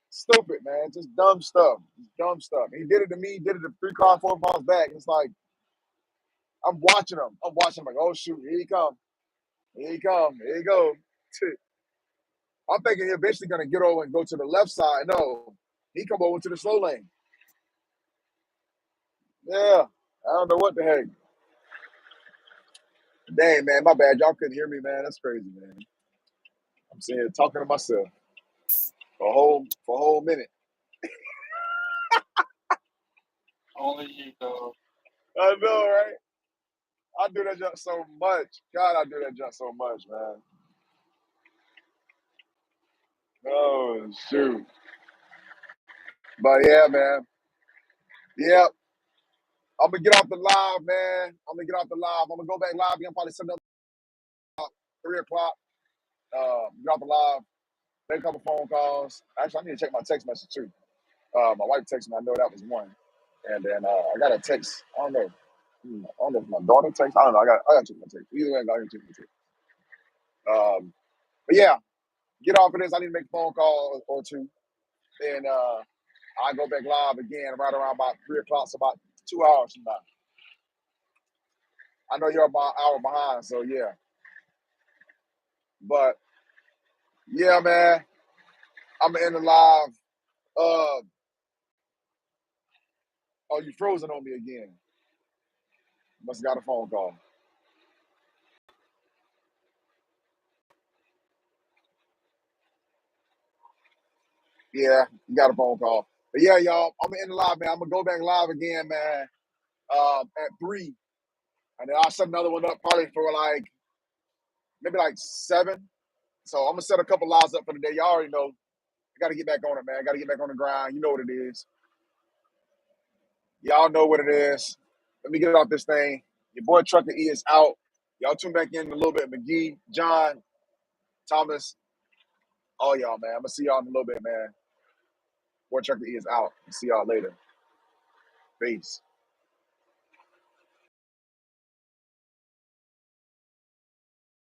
Stupid, man. Just dumb stuff. Just dumb stuff. He did it to me, did it to 3 cars, 4 cars back. It's like, I'm watching him. I'm watching him like, oh, shoot, here he come. Here he come. Here he go. I'm thinking he's eventually going to get over and go to the left side. No, he come over to the slow lane. Yeah, I don't know what the heck. Dang, man, my bad. Y'all couldn't hear me, man. That's crazy, man. I'm sitting here talking to myself for a whole minute. Only you, though. I know, right? I do that junk so much. God, I do that junk so much, man. Oh shoot. But yeah, man. Yeah, I'm gonna get off the live, man. I'm gonna get off the live. I'm gonna go back live again, probably 3 o'clock. Get off the live, make a couple phone calls. Actually, I need to check my text message too. My wife texted me. I know that was one. And then I got a text. I don't know. I don't know if my daughter text. I don't know. I got to check my text. Either way, I got to check my text. But yeah, get off of this. I need to make a phone call or two. And I go back live again right around about 3 o'clock. So about 2 hours from now. I know you're about an hour behind. So yeah. But yeah, man. I'm gonna end the live. Uh, oh, you frozen on me again. Must have got a phone call. Yeah, you got a phone call. But yeah, y'all, I'm gonna end the live, man. I'm gonna go back live again, man. At 3, and then I'll set another one up probably for like maybe like 7. So I'm gonna set a couple lives up for the day. Y'all already know. I gotta get back on it, man. I gotta get back on the grind. You know what it is. Y'all know what it is. Let me get off this thing. Your boy Trucker E is out. Y'all tune back in a little bit. McGee, John, Thomas, all y'all, man. I'm gonna see y'all in a little bit, man. Boy Trucker E is out. See y'all later. Peace.